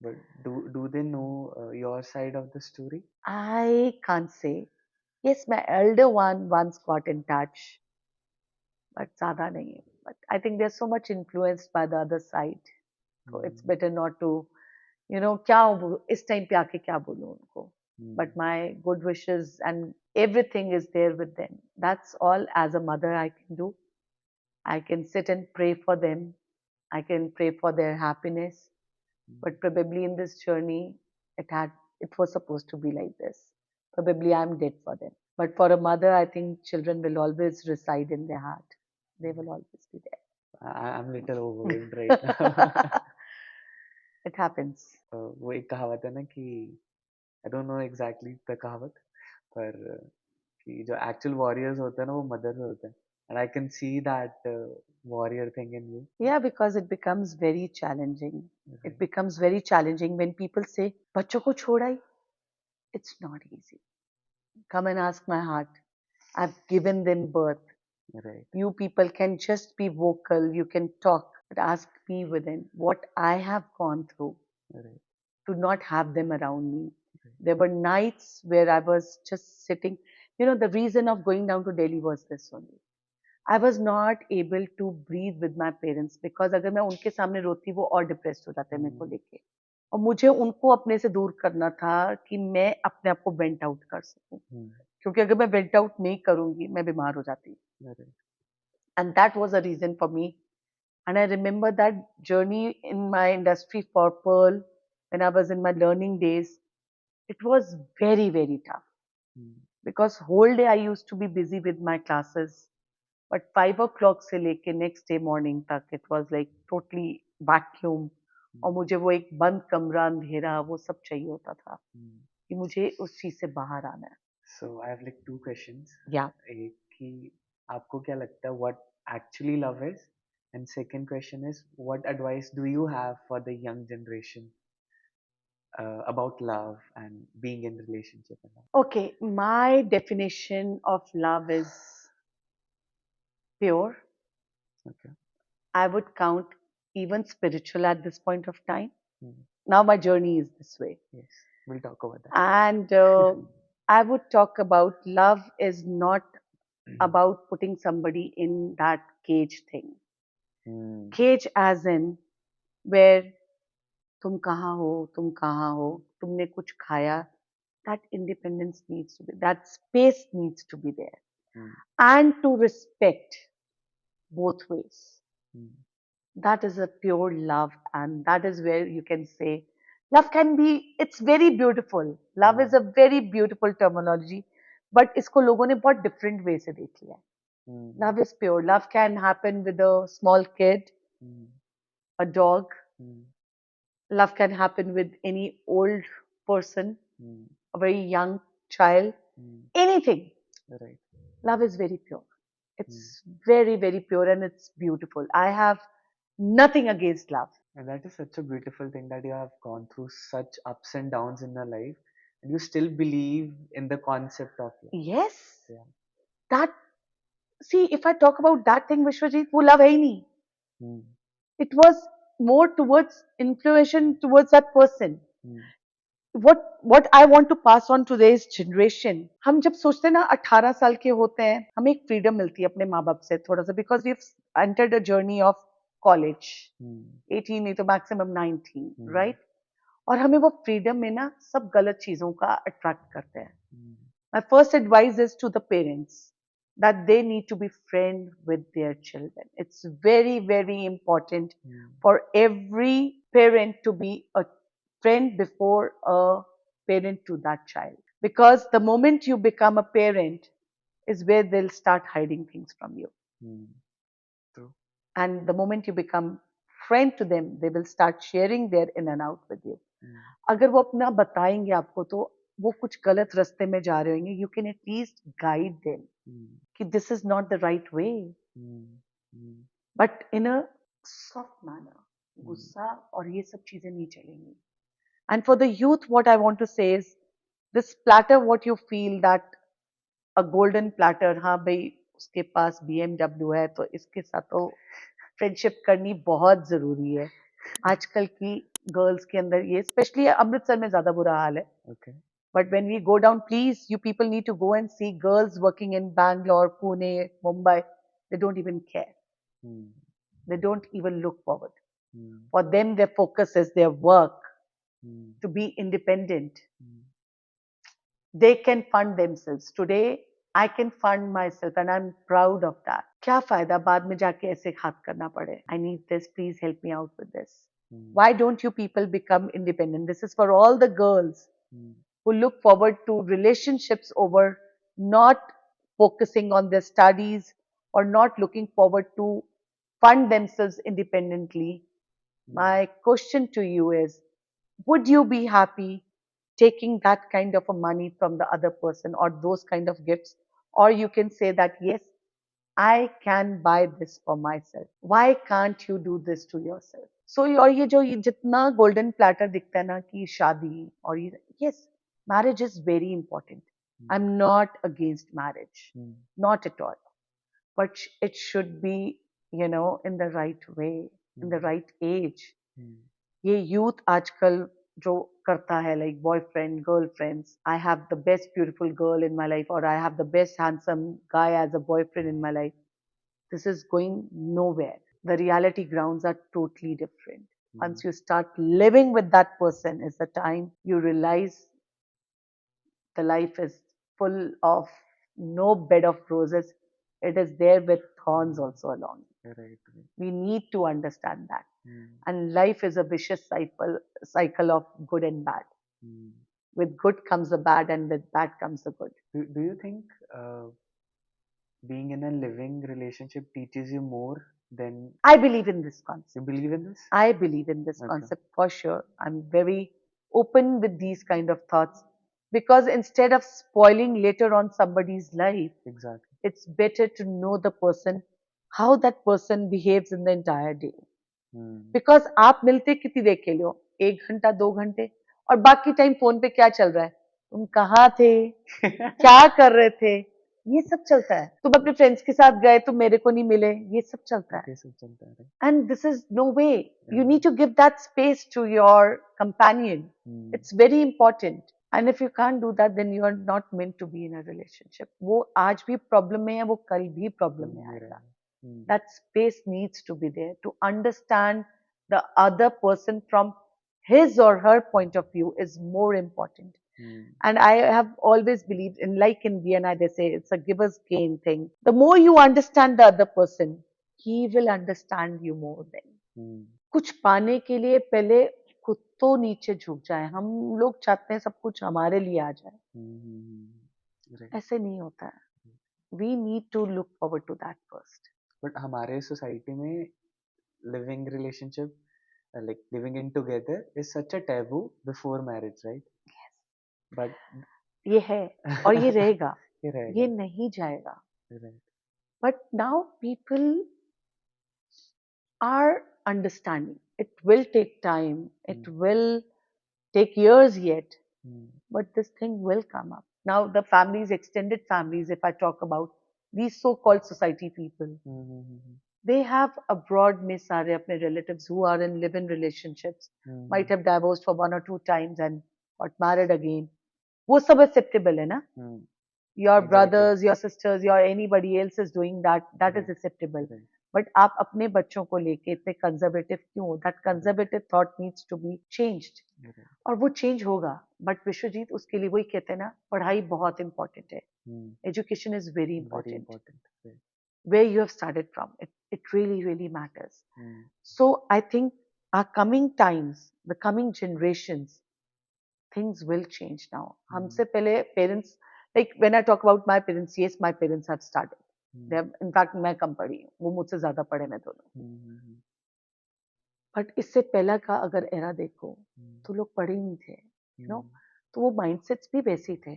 But do they know your side of the story? I can't say. Yes, my elder one once got in touch, but ज़्यादा नहीं है. But I think they're so much influenced by the other side. So it's Mm. better not to, क्या इस time पे आके क्या बोलूं उनको. Mm. But my good wishes and everything is there with them. That's all as a mother I can do. I can sit and pray for them. I can pray for their happiness. Mm. But probably in this journey, it was supposed to be like this. Probably I'm dead for them. But for a mother, I think children will always reside in their heart. They will always be I'm little there. overwhelmed right now. It happens. वो एक कहावत है ना कि I don't know exactly the कहावत पर कि जो एक्चुअल वॉरियर्स होते हैं ना वो मदर होते हैं and I can see that warrior thing in you. Yeah, because it becomes very challenging. It right. becomes very challenging when people say, बच्चों को छोड़ाई. It's not easy. Come and ask my heart. I've given them birth. Right. You people can just be vocal, you can talk, but ask me within what I have gone through right. to not have them around me. There were nights where I was just sitting. The reason of going down to Delhi was this only. I was not able to breathe with my parents because अगर मैं उनके सामने रोती वो और depressed हो जाते मेरे को लेके. और मुझे उनको अपने से दूर करना था कि मैं अपने आप को वेंट आउट कर सकूं. क्योंकि अगर मैं वेंट आउट नहीं करूंगी मैं बीमार हो जाती. And that was a reason for me. And I remember that journey in my industry for Pearl when I was in my learning days. It was very, very tough because whole day I used to be busy with my classes. But 5 o'clock से लेके next day morning तक it was like totally vacuum. और मुझे वो एक बंद कमरा अंधेरा वो सब चाहिए होता था कि मुझे उस चीज से बाहर आना है. So I have like two questions. Yeah. एक कि आपको क्या लगता है what actually love is, and second question is what advice do you have for the young generation about love and being in relationship and all? Okay, my definition of love is pure. Okay. I would count even spiritual at this point of time. Hmm. Now my journey is this way. Yes, we'll talk about that. And I would talk about love is not about putting somebody in that cage thing. Cage as in where तुम कहाँ हो, तुमने कुछ खाया. That independence needs to be, that space needs to be there. And to respect both ways. That is a pure love, and that is where you can say love can be, it's very beautiful. Love is a very beautiful terminology, but इसको लोगों ने बहुत different way से देख लिया. Love is pure. Love can happen with a small kid, a dog. Love can happen with any old person, a very young child, anything. Right. Love is very pure. It's very, very pure and it's beautiful. I have nothing against love. And that is such a beautiful thing that you have gone through such ups and downs in your life, and you still believe in the concept of love. Yes, Yeah. that, see, if I talk about that thing, Vishwajit, वो love है ही नहीं. Hmm. It was more towards influence towards that person. Hmm. what I want to pass on to today's generation, हम जब सोचते हैं ना 18 साल के होते हैं, हमें एक फ्रीडम मिलती है अपने माँ बाप से थोड़ा सा, because we entered a journey of college. Hmm. 18 नहीं तो मैक्सिमम 19, Hmm. राइट? और हमें वो फ्रीडम में ना सब गलत चीजों का अट्रैक्ट करते हैं. Hmm. My first advice is to the parents that they need to be friend with their children. It's very, very important Hmm. for every parent to be a friend before a parent to that child. Because the moment you become a parent is where they'll start hiding things from you. Hmm. True. And the moment you become friend to them, they will start sharing their in and out with you. Hmm. अगर वो अपना बताएंगे आपको तो वो कुछ गलत रास्ते में जा रहे होंगे, you can at least guide them Hmm. कि this is not the right way, Hmm. Hmm. But in a soft manner. Hmm. गुस्सा और ये सब चीजें नहीं चलेंगी. And for the youth what I want to say is this platter what you feel that a golden platter, हाँ भाई उसके पास BMW है तो इसके साथ तो फ्रेंडशिप करनी बहुत जरूरी है. आजकल की गर्ल्स के अंदर ये, स्पेशली अमृतसर में ज्यादा बुरा हाल है. Okay. But when we go down, please, you people need to go and see girls working in Bangalore, Pune, Mumbai. They don't even care. Hmm. They don't even look forward. Hmm. For them, their focus is their work, Hmm. to be independent. Hmm. They can fund themselves. Today, I can fund myself and I'm proud of that. क्या फायदा बाद में जाके ऐसे हाथ करना पड़े? I need this, please help me out with this. Hmm. Why don't you people become independent? This is for all the girls Hmm. who look forward to relationships over not focusing on their studies or not looking forward to fund themselves independently. Hmm. My question to you is, would you be happy taking that kind of a money from the other person or those kind of gifts? Or you can say that, yes, I can buy this for myself. Why can't you do this to yourself? So और ये जो ये जितना golden platter दिखता है ना कि शादी और ये, yes, marriage is very important. Hmm. I'm not against marriage, Hmm. not at all. But it should be, in the right way, in the Hmm. right age. Hmm. ये youth आजकल जो करता है, like boyfriend, girlfriends. I have the best beautiful girl in my life, or I have the best handsome guy as a boyfriend in my life. This is going nowhere. The reality grounds are totally different. Hmm. Once you start living with that person is the time you realize the life is full of no bed of roses. It is there with thorns also along. Right. Right. We need to understand that. Hmm. And life is a vicious cycle of good and bad. Hmm. With good comes the bad, and with bad comes the good. Do you think being in a living relationship teaches you more than I believe in this you concept. believe in this? I believe in this Okay. concept for sure. I'm very open with these kind of thoughts because instead of spoiling later on somebody's life, Exactly. it's better to know the person, how that person behaves in the entire day. Hmm. Because आप मिलते कितनी देर के लिए हो, 1 घंटा 2 घंटे, और बाकी टाइम फोन पे क्या चल रहा है, तुम कहाँ थे, क्या कर रहे थे, ये सब चलता है. तुम अपने फ्रेंड्स के साथ गए, तुम मेरे को नहीं मिले, ये सब चलता है. ये सब चलता है. And this is no way. You Yeah. need to give that space to your companion. Hmm. It's very important. And if you can't do that, then you are not meant to be in a relationship. वो आज भी problem में है, वो कल भी problem में आएगा. Hmm. That space needs to be there to understand the other person from his or her point of view is more important. Hmm. And I have always believed in, like in Vienna, they say it's a giver's gain thing. The more you understand the other person, he will understand you more then. Hmm. कुछ पाने के लिए पहले खुद तो नीचे झुक जाए. हम लोग चाहते हैं सब कुछ हमारे लिए आ जाए. Hmm. Right. ऐसे नहीं होता है. We need to look forward to that first. But हमारे सोसाइटी में living relationship, like living in together, is such a taboo before marriage, right? But ये है और ये रहेगा. ये ये रहेगा. नहीं जाएगा. Right. But now people are understanding. It will take time. It mm, will take years yet, mm, but this thing will come up. Now, the families, extended families, if I talk about these so-called society people, mm, they have abroad में सारे अपने relatives who are in live-in relationships, might mm, have divorced for 1 or 2 times and got married again. वो सब acceptable है ना? mm. Your Exactly. brothers, your sisters, your anybody else is doing that, that is Right. acceptable. Right. But आप अपने बच्चों को लेके इतने conservative क्यों हो? That Right. conservative thought needs to be changed. Right. और वो चेंज होगा. बट विश्वजीत, उसके लिए वही कहते हैं ना, पढ़ाई बहुत इंपॉर्टेंट है. Mm. Education is very Very important. important. Right. Where you have started from, it really, really matters. Mm. So I think our coming times, the coming generations, things will change now. Mm. हमसे पहले parents, like when I talk about my parents, yes, my parents have started. Mm. They have, in fact, मैं कम पढ़ी हूँ, वो मुझसे ज्यादा पढ़े मैं दोनों. Mm. बट इससे पहला का अगर एरा देखो, Mm. तो लोग पढ़े ही नहीं थे, यू नो. Mm. तो वो माइंडसेट्स भी वैसे ही थे.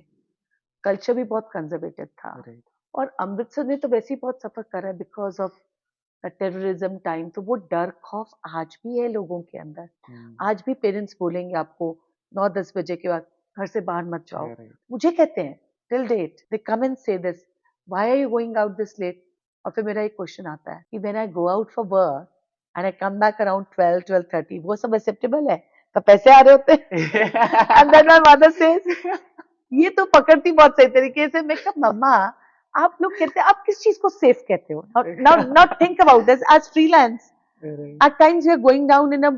कल्चर भी बहुत कंजर्वेटिव था. Right. और अमृतसर ने तो वैसे ही बहुत सफर करा है because of the terrorism time. तो वो डर खौफ आज भी है लोगों के अंदर. Mm. आज भी पेरेंट्स बोलेंगे आपको 9-10 बजे के बाद घर से बाहर मत जाओ. Yeah, right. मुझे कहते हैं till date they come and say this, why are you going out this late. और फिर मेरा एक क्वेश्चन आता है कि when I go out for work and I come back around 12-12:30, वो सब एक्सेप्टेबल है? तो पैसे आ रहे होते हैं. And then my mother says, ये तो पकड़ती बहुत सही तरीके से. मैं कहा मम्मा, आप लोग कहते हैं, आप किस चीज को सेफ कहते हो? Not think about this as freelance. Right. At times we are going down in a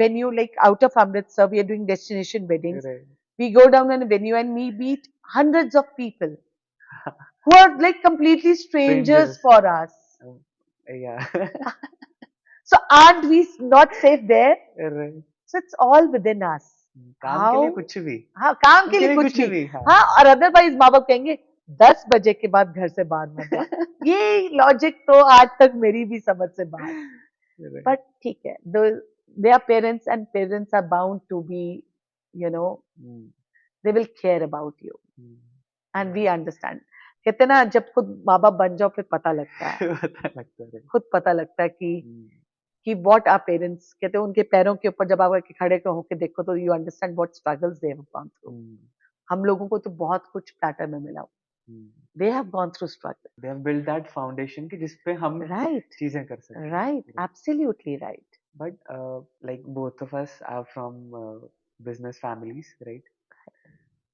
venue like out of Amritsar, we are doing destination weddings. Right. We go down in a venue and we meet hundreds of people who are like completely strangers Strangers. for us. Um, yeah. So aren't we not safe there? Right. So it's all within us. काम के लिए How? कुछ भी. हाँ, काम काम के के लिए लिए कुछ कुछ भी. भी. हाँ. हाँ, और अदरवाइज माँ बाप कहेंगे 10 बजे के बाद घर से बाहर मत जाओ. ये लॉजिक तो आज तक मेरी भी समझ से बाहर. Right. But ठीक है, they are parents and parents are bound to be, you know, Mm. they will care about you Mm. and we understand. कहते हैं ना, जब खुद माँ बाप बन जाओ फिर पता लगता है. पता लगता है. खुद पता लगता है Mm. कि what are parents. कहते हैं उनके पैरों के ऊपर जब आप आके खड़े होके देखो तो you understand what struggles they have gone through. Mm. हम लोगों को तो बहुत कुछ प्लेटर में मिला. Mm. They have gone through struggle. They have built that foundation कि जिस पे हम Right, चीजें कर सकें. right, Right. absolutely right. But like both of us are from business families, right?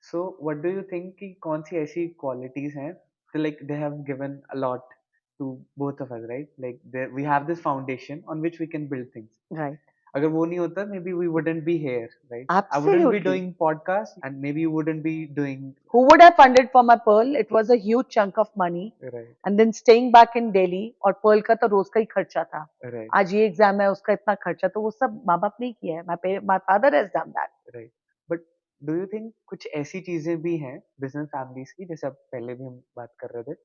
So what do you think कि कौन सी ऐसी qualities हैं so like they have given a lot to both of us, right? Like we have this foundation on which we can build things. Right. अगर वो नहीं होता maybe we wouldn't be here, right? I wouldn't be Absolutely. doing podcast and maybe you wouldn't be doing. Who would have funded for my Pearl? It was a huge chunk of money. Right. And then staying back in Delhi, और Pearl का तो रोज का ही खर्चा था. Right. आज ये exam है, उसका इतना खर्चा, तो वो सब माँ बाप ने किया है. My father has done that. Right. But do you think कुछ ऐसी चीजें भी हैं business families की, जैसे अब पहले भी हम बात कर रहे थे,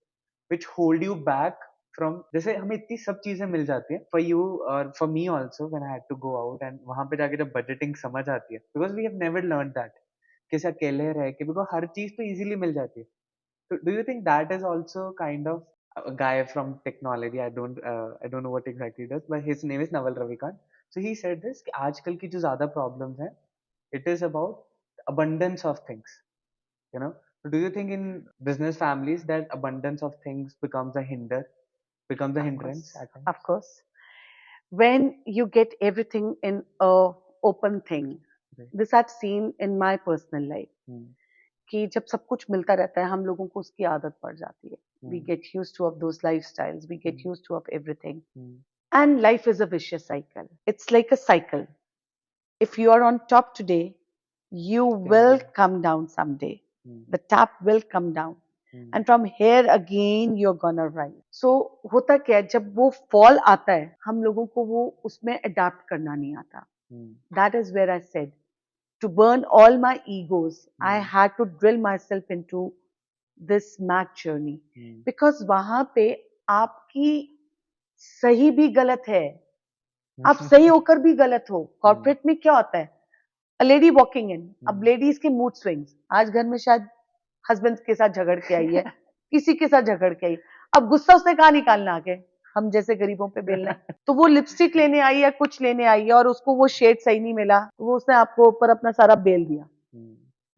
which hold you back from, जैसे हमें इतनी सब चीजें मिल जाती हैं for you और for me also when I had to go out and वहां पे जाके जब budgeting समझ आती है because we have never learned that कैसे अकेले रह के because हर चीज तो easily मिल जाती है. So do you think that is also kind of a guy from technology? I don't know what exactly he does, but his name is Naval Ravikant. So he said this कि आजकल की जो ज्यादा problems हैं, it is about abundance of things. You know, so do you think in business families that abundance of things becomes a hindrance at times? Of course. When you get everything in a open thing, Right. this I've seen in my personal life. Hmm. कि जब सब कुछ मिलता रहता है, हम लोगों को उसकी आदत पड़ जाती है. We Hmm. get used to of those lifestyles. We get used to of everything. Hmm. And life is a vicious cycle. It's like a cycle. If you are on top today, you will down. come down someday. Hmm. The tap will come down. Hmm. And from here again you're gonna rise. So होता क्या है, जब वो fall आता है, हम लोगों को वो उसमें adapt करना नहीं आता. Hmm. That is where I said, to burn all my egos, I had to drill myself into this mad journey. Because वहां पे आपकी सही भी गलत है, आप सही होकर भी गलत हो. कॉर्पोरेट में क्या होता है, अ लेडी वॉकिंग इन, अब लेडीज के मूड स्विंग्स, आज घर में शायद हस्बैंड के साथ झगड़ के आई है, किसी के साथ झगड़ के आई, अब गुस्सा उसने कहाँ निकालना आगे, हम जैसे गरीबों पे बेलना है। तो वो लिपस्टिक लेने आई या कुछ लेने आई है और उसको वो शेड सही नहीं मिला, तो वो उसने आपको ऊपर अपना सारा बेल दिया।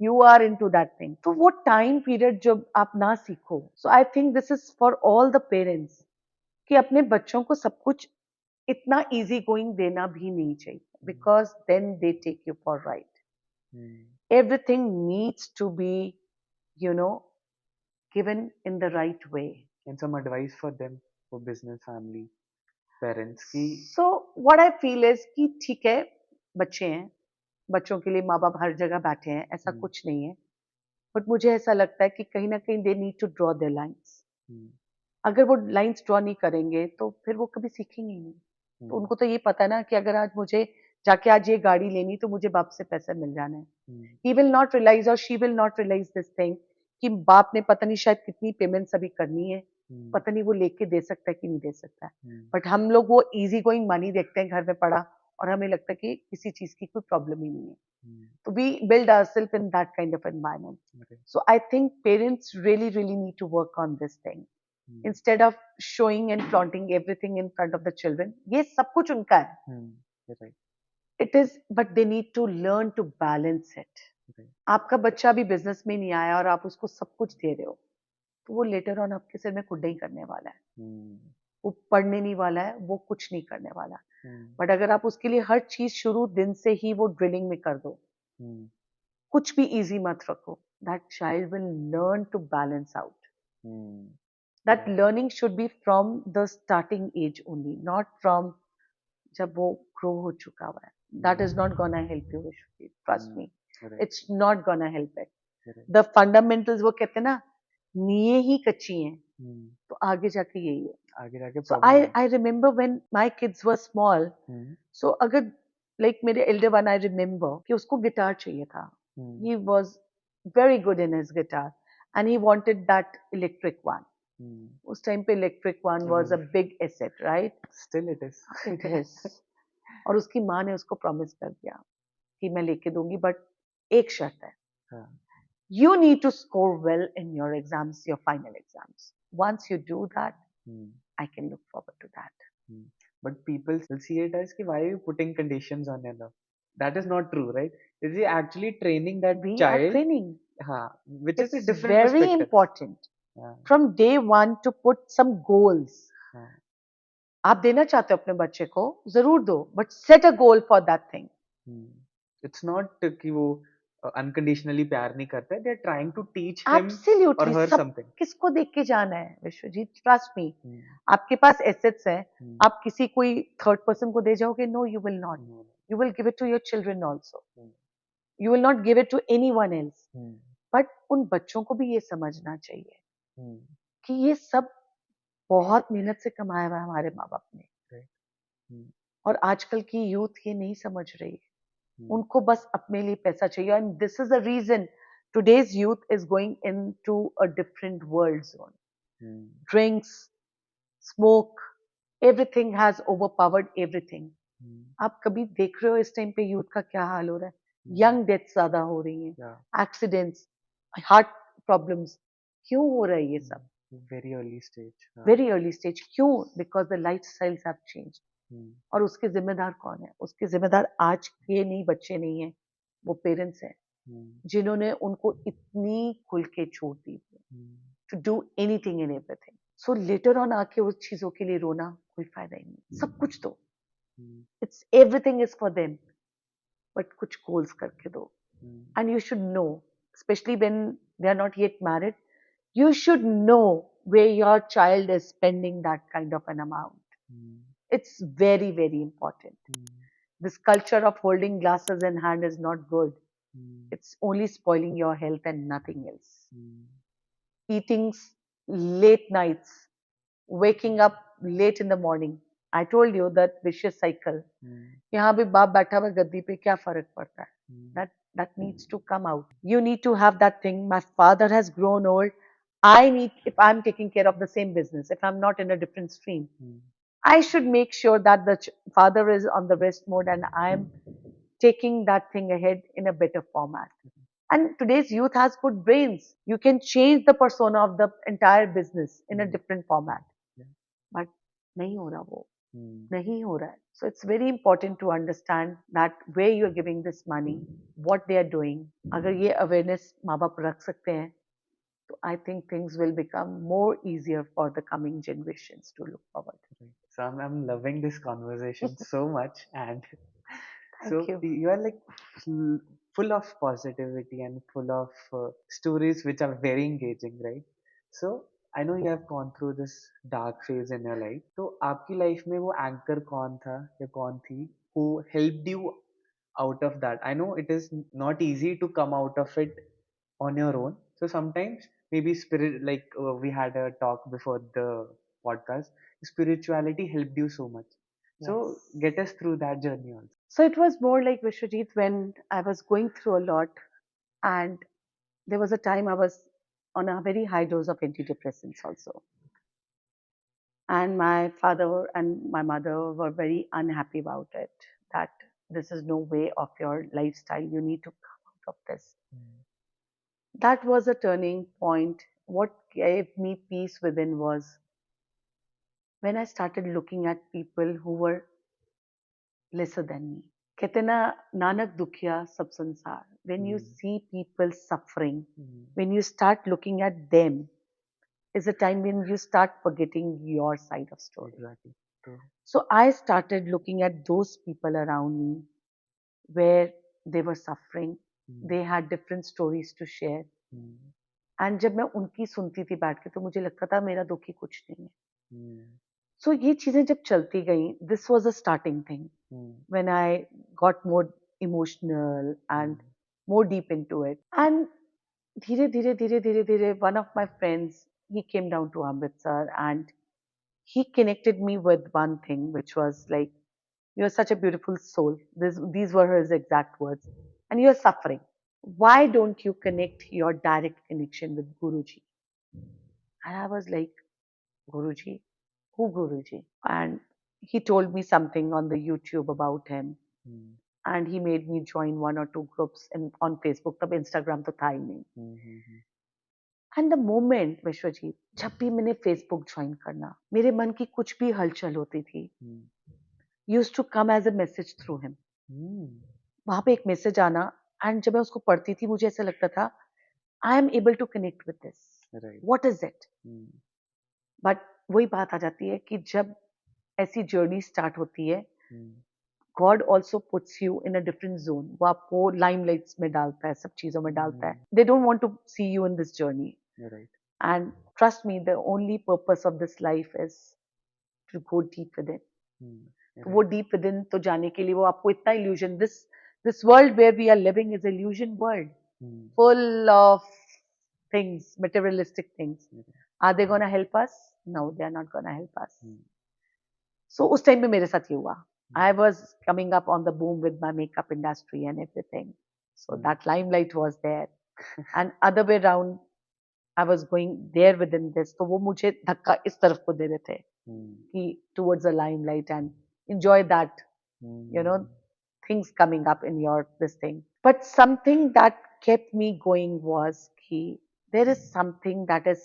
You are into that thing. तो वो टाइम पीरियड जब आप ना सीखो, so I think this is for all the parents कि अपने बच्चों को सब कुछ इतना इजी गोइंग देना भी नहीं चाहिए, because then they take you for right. Everything needs to be, you know, given in the right way. And some advice for them, for business, family, parents की. So what I feel is कि ठीक है, बच्चे हैं, बच्चों के लिए माँ बाप हर जगह बैठे हैं, ऐसा कुछ नहीं है, बट मुझे ऐसा लगता है कि कहीं ना कहीं they need to draw their lines. अगर वो लाइंस ड्रॉ नहीं करेंगे तो फिर वो कभी सीखेंगे ही नहीं। तो उनको तो ये पता है ना कि अगर आज मुझे जाके आज ये गाड़ी लेनी तो मुझे बाप से पैसा मिल जाना है। ही विल नॉट रियलाइज और she will not realise this thing कि बाप ने पता नहीं शायद कितनी पेमेंट्स अभी करनी है, पता नहीं वो लेके दे सकता है कि नहीं दे सकता है। बट हम लोग वो इजी गोइंग मनी देखते हैं घर में पड़ा और हमें लगता है कि किसी चीज की कोई प्रॉब्लम ही नहीं है। तो we build ourselves in that kind of environment. So I think parents really need to work on this thing instead of showing and flaunting everything in front of the children. ये सब कुछ उनका है, Right. it is, but they need to learn to balance it. आपका बच्चा भी business में नहीं आया और आप उसको सब कुछ दे रहे हो, तो वो लेटर ऑन आपके सिर में कुड्डा ही करने वाला है। वो पढ़ने नहीं वाला है, वो कुछ नहीं करने वाला। बट अगर आप उसके लिए हर चीज शुरू दिन से ही वो ड्रिलिंग में कर दो, कुछ भी इजी मत रखो, that child will learn to balance out. That learning should be from the starting age only, not from जब वो grow हो चुका हुआ है। That is not gonna help you, Vishwajit. Trust me. It's not gonna help it. The fundamentals वो कहते हैं ना, नींवें ही कच्ची हैं, तो आगे जाके यही है। आगे जाके So I remember when my kids were small. So अगर like मेरे elder one, I remember कि उसको गिटार चाहिए था। He was very good in his guitar and he wanted that electric one. उस टाइम पे electric one was a big asset, right? Still it is. It is. और उसकी माँ ने उसको प्रॉमिस कर दिया कि मैं लेके दूंगी, बट एक शर्त है, you need to score well in your exams, your final exams. Once you do that, I can look forward to that. But people will see it as कि why are you putting conditions on your love? That is not true, right? Is he actually training that We are child? training. Which is a It's different very perspective. important from day one to put some goals. आप देना चाहते हो अपने बच्चे को, जरूर दो, but set a goal for that thing. It's not कि वो अनकंडीशनली प्यार नहीं करते, they are trying to teach him absolutely. और हर सब समथिंग। किसको देख के जाना है विश्वजीत? ट्रस्ट मी, आपके पास एसेट्स हैं, आप किसी कोई थर्ड पर्सन को दे जाओगे? No, you will not. You will give it to your children also, you will not give it to anyone else. But उन बच्चों को भी ये समझना चाहिए कि ये सब बहुत मेहनत से कमाया हुआ है हमारे माँ बाप ने। और आजकल की यूथ ये नहीं समझ रही है, उनको बस अपने लिए पैसा चाहिए। And this is the reason today's youth is going into a different world zone. Drinks, smoke, everything has overpowered everything. आप कभी देख रहे हो इस टाइम पे यूथ का क्या हाल हो रहा है? यंग डेथ ज्यादा हो रही हैं, एक्सीडेंट्स, हार्ट प्रॉब्लम्स। क्यों हो रहा है ये सब? Very early stage. Very early stage. क्यों? Because the lifestyles have change. और उसके जिम्मेदार कौन है? उसके जिम्मेदार आज के नहीं, बच्चे नहीं है, वो पेरेंट्स हैं, जिन्होंने उनको इतनी खुल के छूट दी to do anything and everything. So later on आके उस चीजों के लिए रोना कोई फायदा ही नहीं। सब कुछ दो, it's everything is for them, but कुछ गोल्स करके दो। And you should know, specially when they are not yet married, you should know where your child is spending that kind of an amount. It's very important. This culture of holding glasses in hand is not good. It's only spoiling your health and nothing else. Eating late nights, waking up late in the morning. I told you that vicious cycle. यहाँ भी बाप बैठा हुआ गद्दी पे, क्या फर्क पड़ता है? That needs to come out. You need to have that thing. My father has grown old. I need, if I'm taking care of the same business, if I'm not in a different stream, I should make sure that the father is on the rest mode and I'm taking that thing ahead in a better format. And today's youth has good brains. You can change the persona of the entire business in a different format. But नहीं हो रहा वो, Hmm. नहीं हो रहा है. So it's very important to understand that where you are giving this money, what they are doing. अगर ये awareness माँ बाप रख सकते हैं, तो I think things will become more easier for the coming generations to look forward. Right. So I'm loving this conversation so much, and Thank so you. you are like full, full of positivity and full of stories which are very engaging, right? So I know you have gone through this dark phase in your life. तो आपकी life में वो anchor कौन था या कौन थी who helped you out of that? I know it is not easy to come out of it on your own. So sometimes maybe spirit, like we had a talk before the podcast, spirituality helped you so much. So Yes. get us through that journey also. So it was more like Vishwajit when I was going through a lot, and there was a time I was on a very high dose of antidepressants also. And my father and my mother were very unhappy about it, that this is no way of your lifestyle. You need to come out of this. Mm. That was a turning point. What gave me peace within was when I started looking at people who were lesser than me. कहते ना नानक दुखिया सब संसार. When you Mm. see people suffering, Mm. when you start looking at them, is a time when you start forgetting your side of story. Exactly. True. So I started looking at those people around me where they were suffering. Mm. They had different stories to share. Mm. And जब मैं उनकी सुनती थी बैठ के तो मुझे लगता था मेरा दुख ही कुछ नहीं है. Mm. So ये चीजें जब चलती गई, this was a starting thing Mm. when I got more emotional Mm. and more deep into it. And धीरे धीरे, one of my friends, he came down to Amritsar and he connected me with one thing, which was like, you're such a beautiful soul. These were his exact words. And you're suffering. Why don't you connect your direct connection with Guruji? And I was like, Guruji? Who Guruji? And he told me something on the YouTube about him. Mm. And he made me join one or two groups on Facebook. तब Instagram तो था ही नहीं. Mm. And the moment Vishwajeet जब भी मैंने Facebook join करना, मेरे मन की कुछ भी हलचल होती थी, Mm. Use to come as a message through him. Mm. वहां पे एक मैसेज आना, एंड जब मैं उसको पढ़ती थी मुझे ऐसा लगता था I am able to connect with this. Right. What is it? Mm. But वही बात आ जाती है कि जब ऐसी जर्नी स्टार्ट होती है, Mm. God also puts you in a different zone. वो आपको लाइमलाइट्स में डालता है, सब चीजों में डालता है. Mm. They don't want to see you in this journey. You're right. And trust me, the only purpose of this life is to go deep within. Mm. You're तो वो right. deep within तो जाने के लिए वो आपको इतना illusion, this world where we are living is illusion world, Mm. full of things, materialistic things. You're right. Are they gonna help us? No, they are not gonna help us. Mm. So उस time पे मेरे साथ ये हुआ. Mm. I was coming up on the boom with my makeup industry and everything. So Mm. that limelight was there. And other way around, I was going there within this. तो वो मुझे धक्का इस तरफ को दे रहे थे Mm. कि towards the limelight and enjoy that, you know, Mm. things coming up in your this thing. But something that kept me going was कि there is something that is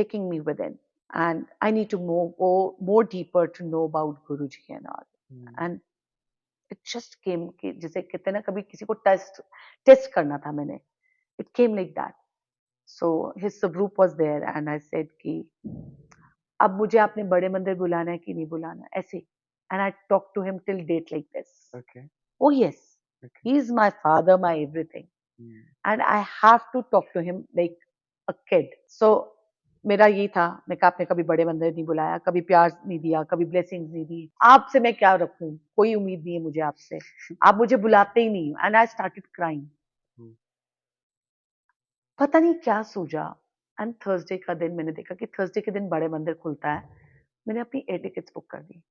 taking me within, and I need to go more deeper to know about Guruji and all. Mm. And it just came कि जैसे कहते हैं ना कभी किसी को test करना था मैंने. It came like that. So his subgroup was there and I said कि अब मुझे आपने बड़े मंदिर बुलाना है कि नहीं बुलाना, ऐसे. And I talked to him till date like this. Okay. Oh yes, Okay. he is my father, my everything. Mm. And I have to talk to him like a kid. So मेरा ये था, मैं कहा आपने कभी बड़े मंदिर नहीं बुलाया, कभी प्यार नहीं दिया, कभी ब्लेसिंग्स नहीं दी, आपसे मैं क्या रखूं, कोई उम्मीद नहीं है मुझे आपसे, आप मुझे बुलाते ही नहीं. And I started crying. Mm. पता नहीं क्या सूझा. एंड थर्सडे का दिन मैंने देखा कि थर्सडे के दिन बड़े मंदिर खुलता है. मैंने अपनी एयर टिकट्स बुक कर दी.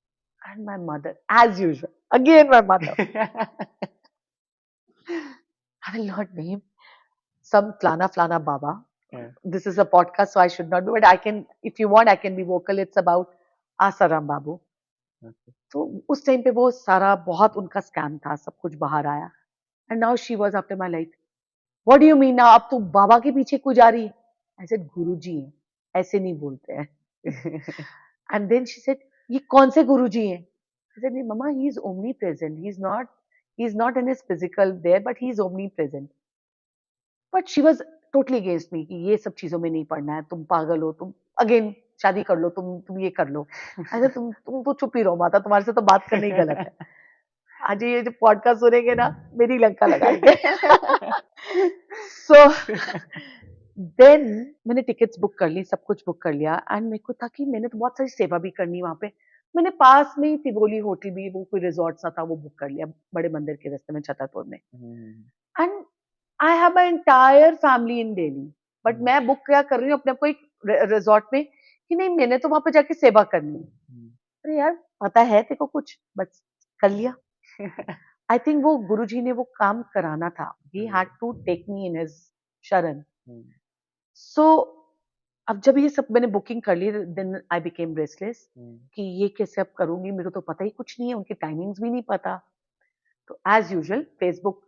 And my mother as usual, again my mother, I will not name some flana baba. Yeah. This is a podcast, so I should not be, but I can, if you want, I can be vocal. It's about Asaram Babu. Okay. तो उस time पे वो सारा बहुत उनका scam था, सब कुछ बाहर आया. And now she was after my life. What do you mean now, अब तू बाबा के पीछे क्यों जा रही है? आई सेड गुरुजी हैं, ऐसे नहीं बोलते हैं. And then she said, ये कौन से गुरुजी हैं? I said, Mama, he is omnipresent. He's not in his physical there, but he is omnipresent. But she was totally against me कि ये सब चीजों में नहीं पढ़ना है, तुम पागल हो, तुम अगेन शादी कर लो, तुम ये कर लो. ऐसे तुम तो चुप ही रहो माता, तुम्हारे से तो बात करना ही गलत है. आज ये जो पॉडकास्ट सुनेंगे ना, मेरी लंका लगाएंगे. सो देन मैंने टिकट्स बुक कर ली, सब कुछ बुक कर लिया. एंड मेरे को था कि मैंने तो बहुत सारी सेवा भी करनी वहां पे. मैंने पास में ही तिबोली होटल भी, वो कोई रिजॉर्ट सा था, वो बुक कर लिया बड़े मंदिर के रास्ते में छतरपुर में. And I have my entire family in Delhi, but मैं बुक क्या कर रही हूँ अपने आप को एक रिजॉर्ट में कि नहीं, मैंने तो वहां पे जाके सेवा करनी है. अरे यार, पता है तेरे को कुछ, बस कर लिया. आई थिंक वो गुरुजी ने वो काम कराना था. He had to take me in his शरण. सो अब जब ये सब मैंने बुकिंग कर ली, देन आई बिकेम रेस्टलेस कि ये कैसे अब करूंगी, मेरे को तो पता ही कुछ नहीं है, उनकी टाइमिंग्स भी नहीं पता. तो एज यूजुअल फेसबुक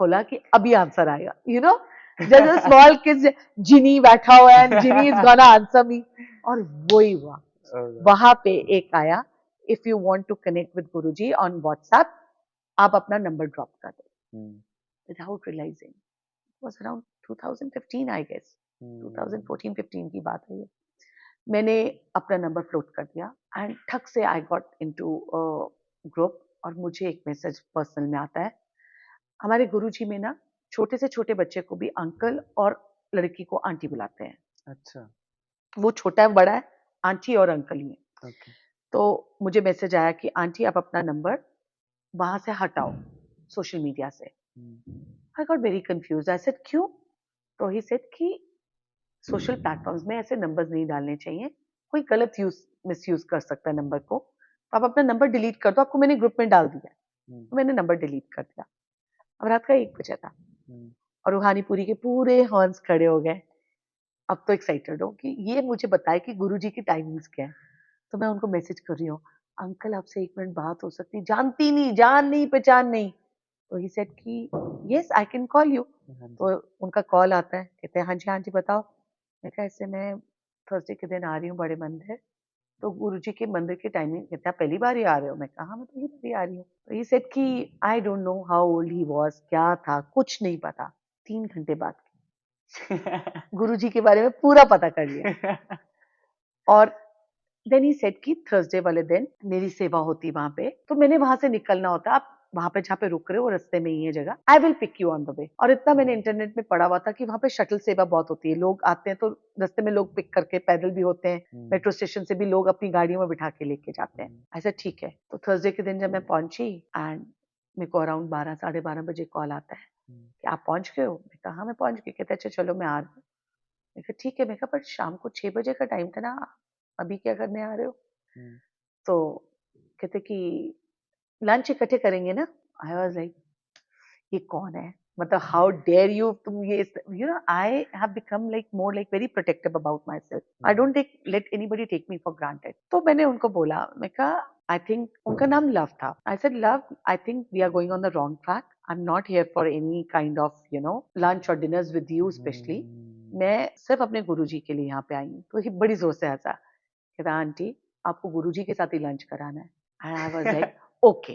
खोला कि अभी आंसर आएगा, यू नो, जैसे स्मॉल किड्स, जिनी बैठा हुआ है, genie is gonna answer me. और वो ही हुआ. वहां पे एक आया, if you want to connect with Guruji on WhatsApp, आप अपना नंबर ड्रॉप कर दो. Without realising, was around 2015 I guess, 2014-15 की बात है ये. मैंने अपना नंबर फ्लोट कर दिया एंड ठक से आई गॉट इनटू ग्रुप. और मुझे एक मैसेज पर्सनल में आता है, हमारे गुरुजी में ना छोटे से छोटे बच्चे को भी अंकल और लड़की को आंटी बुलाते हैं. अच्छा. वो छोटा है बड़ा है, आंटी और अंकल ही है. Okay. तो मुझे मैसेज आया कि आंटी आप अपना नंबर वहां से हटाओ सोशल मीडिया से. I got very confuse. I said क्यों? तो ही सेड कि सोशल प्लेटफॉर्म्स में ऐसे नंबर्स नहीं डालने चाहिए, कोई गलत मिसयूज कर सकता है नंबर को, तो आप अपना नंबर डिलीट कर दो. आपको मैंने ग्रुप में डाल दिया. तो मैंने नंबर डिलीट कर दिया. अब रात का 1 बजा था और रूहानी पुरी के पूरे हॉर्न्स खड़े हो गए. अब तो एक्साइटेड हो कि ये मुझे बताए कि गुरुजी की टाइमिंग्स क्या है. तो मैं उनको मैसेज कर रही हूँ, अंकल आपसे 1 मिनट बात हो सकती? जानती नहीं, जान नहीं पहचान नहीं. तो ही सेड कि yes I can call you. तो उनका कॉल आता है, कहते हैं हाँ जी बताओ. मैं कहा ऐसे मैं थर्सडे के दिन आ रही हूँ बड़े मंदिर, तो गुरुजी के मंदिर की टाइमिंग. कहते आप पहली बार ही आ रहे हो? मैं कहा हाँ, मैं पहली बार ही आ रही हूँ. तो ही सेड कि I don't know how old he was, क्या था कुछ नहीं पता. 3 घंटे बाद गुरुजी के बारे में पूरा पता कर लिया. और देन ही सेड कि थर्सडे वाले दिन मेरी सेवा होती वहां पे, तो मैंने वहां से निकलना होता. आप वहां पे जहाँ पे रुक रहे हो रास्ते में ही है जगह, I will pick you on the way. और इतना मैंने इंटरनेट में पढ़ा हुआ था कि वहां पे शटल सेवा बहुत होती है. लोग आते हैं तो रास्ते में लोग पिक करके, पैदल भी होते हैं, मेट्रो स्टेशन से भी लोग अपनी गाड़ियों में बिठा के लेके जाते हैं. ऐसा ठीक है. तो थर्सडे के दिन जब मैं पहुंची एंड मेरे को अराउंड 12-12:30 बजे कॉल आता है कि आप पहुंच गए हो. मैं कहा हाँ मैं पहुंच गई. कहते अच्छा चलो मैं आ रहा हूँ. मैं कहा ठीक है. मैं कहा पर शाम को 6 बजे का टाइम था ना, अभी क्या करने आ रहे हो? तो कहते कि लंच इकट्ठे करेंगे ना. आई वाज लाइक ये कौन है, मतलब हाउ डेयर यू, तुम ये, you know, I have become like more like very protective about myself. I don't take let anybody take me for granted. तो मैंने उनको बोला, मैं कहा आई थिंक, उनका नाम लव था. I said Luv, I think we are going on the wrong track. I am not here for any kind of you know lunch और डिनर्स विद यू स्पेशली. मैं सिर्फ अपने गुरुजी के लिए यहाँ पे आई हूँ. तो ये बड़ी जोर से हंसा. कहता आंटी आपको गुरुजी के साथ ही लंच कराना है. And I was like okay.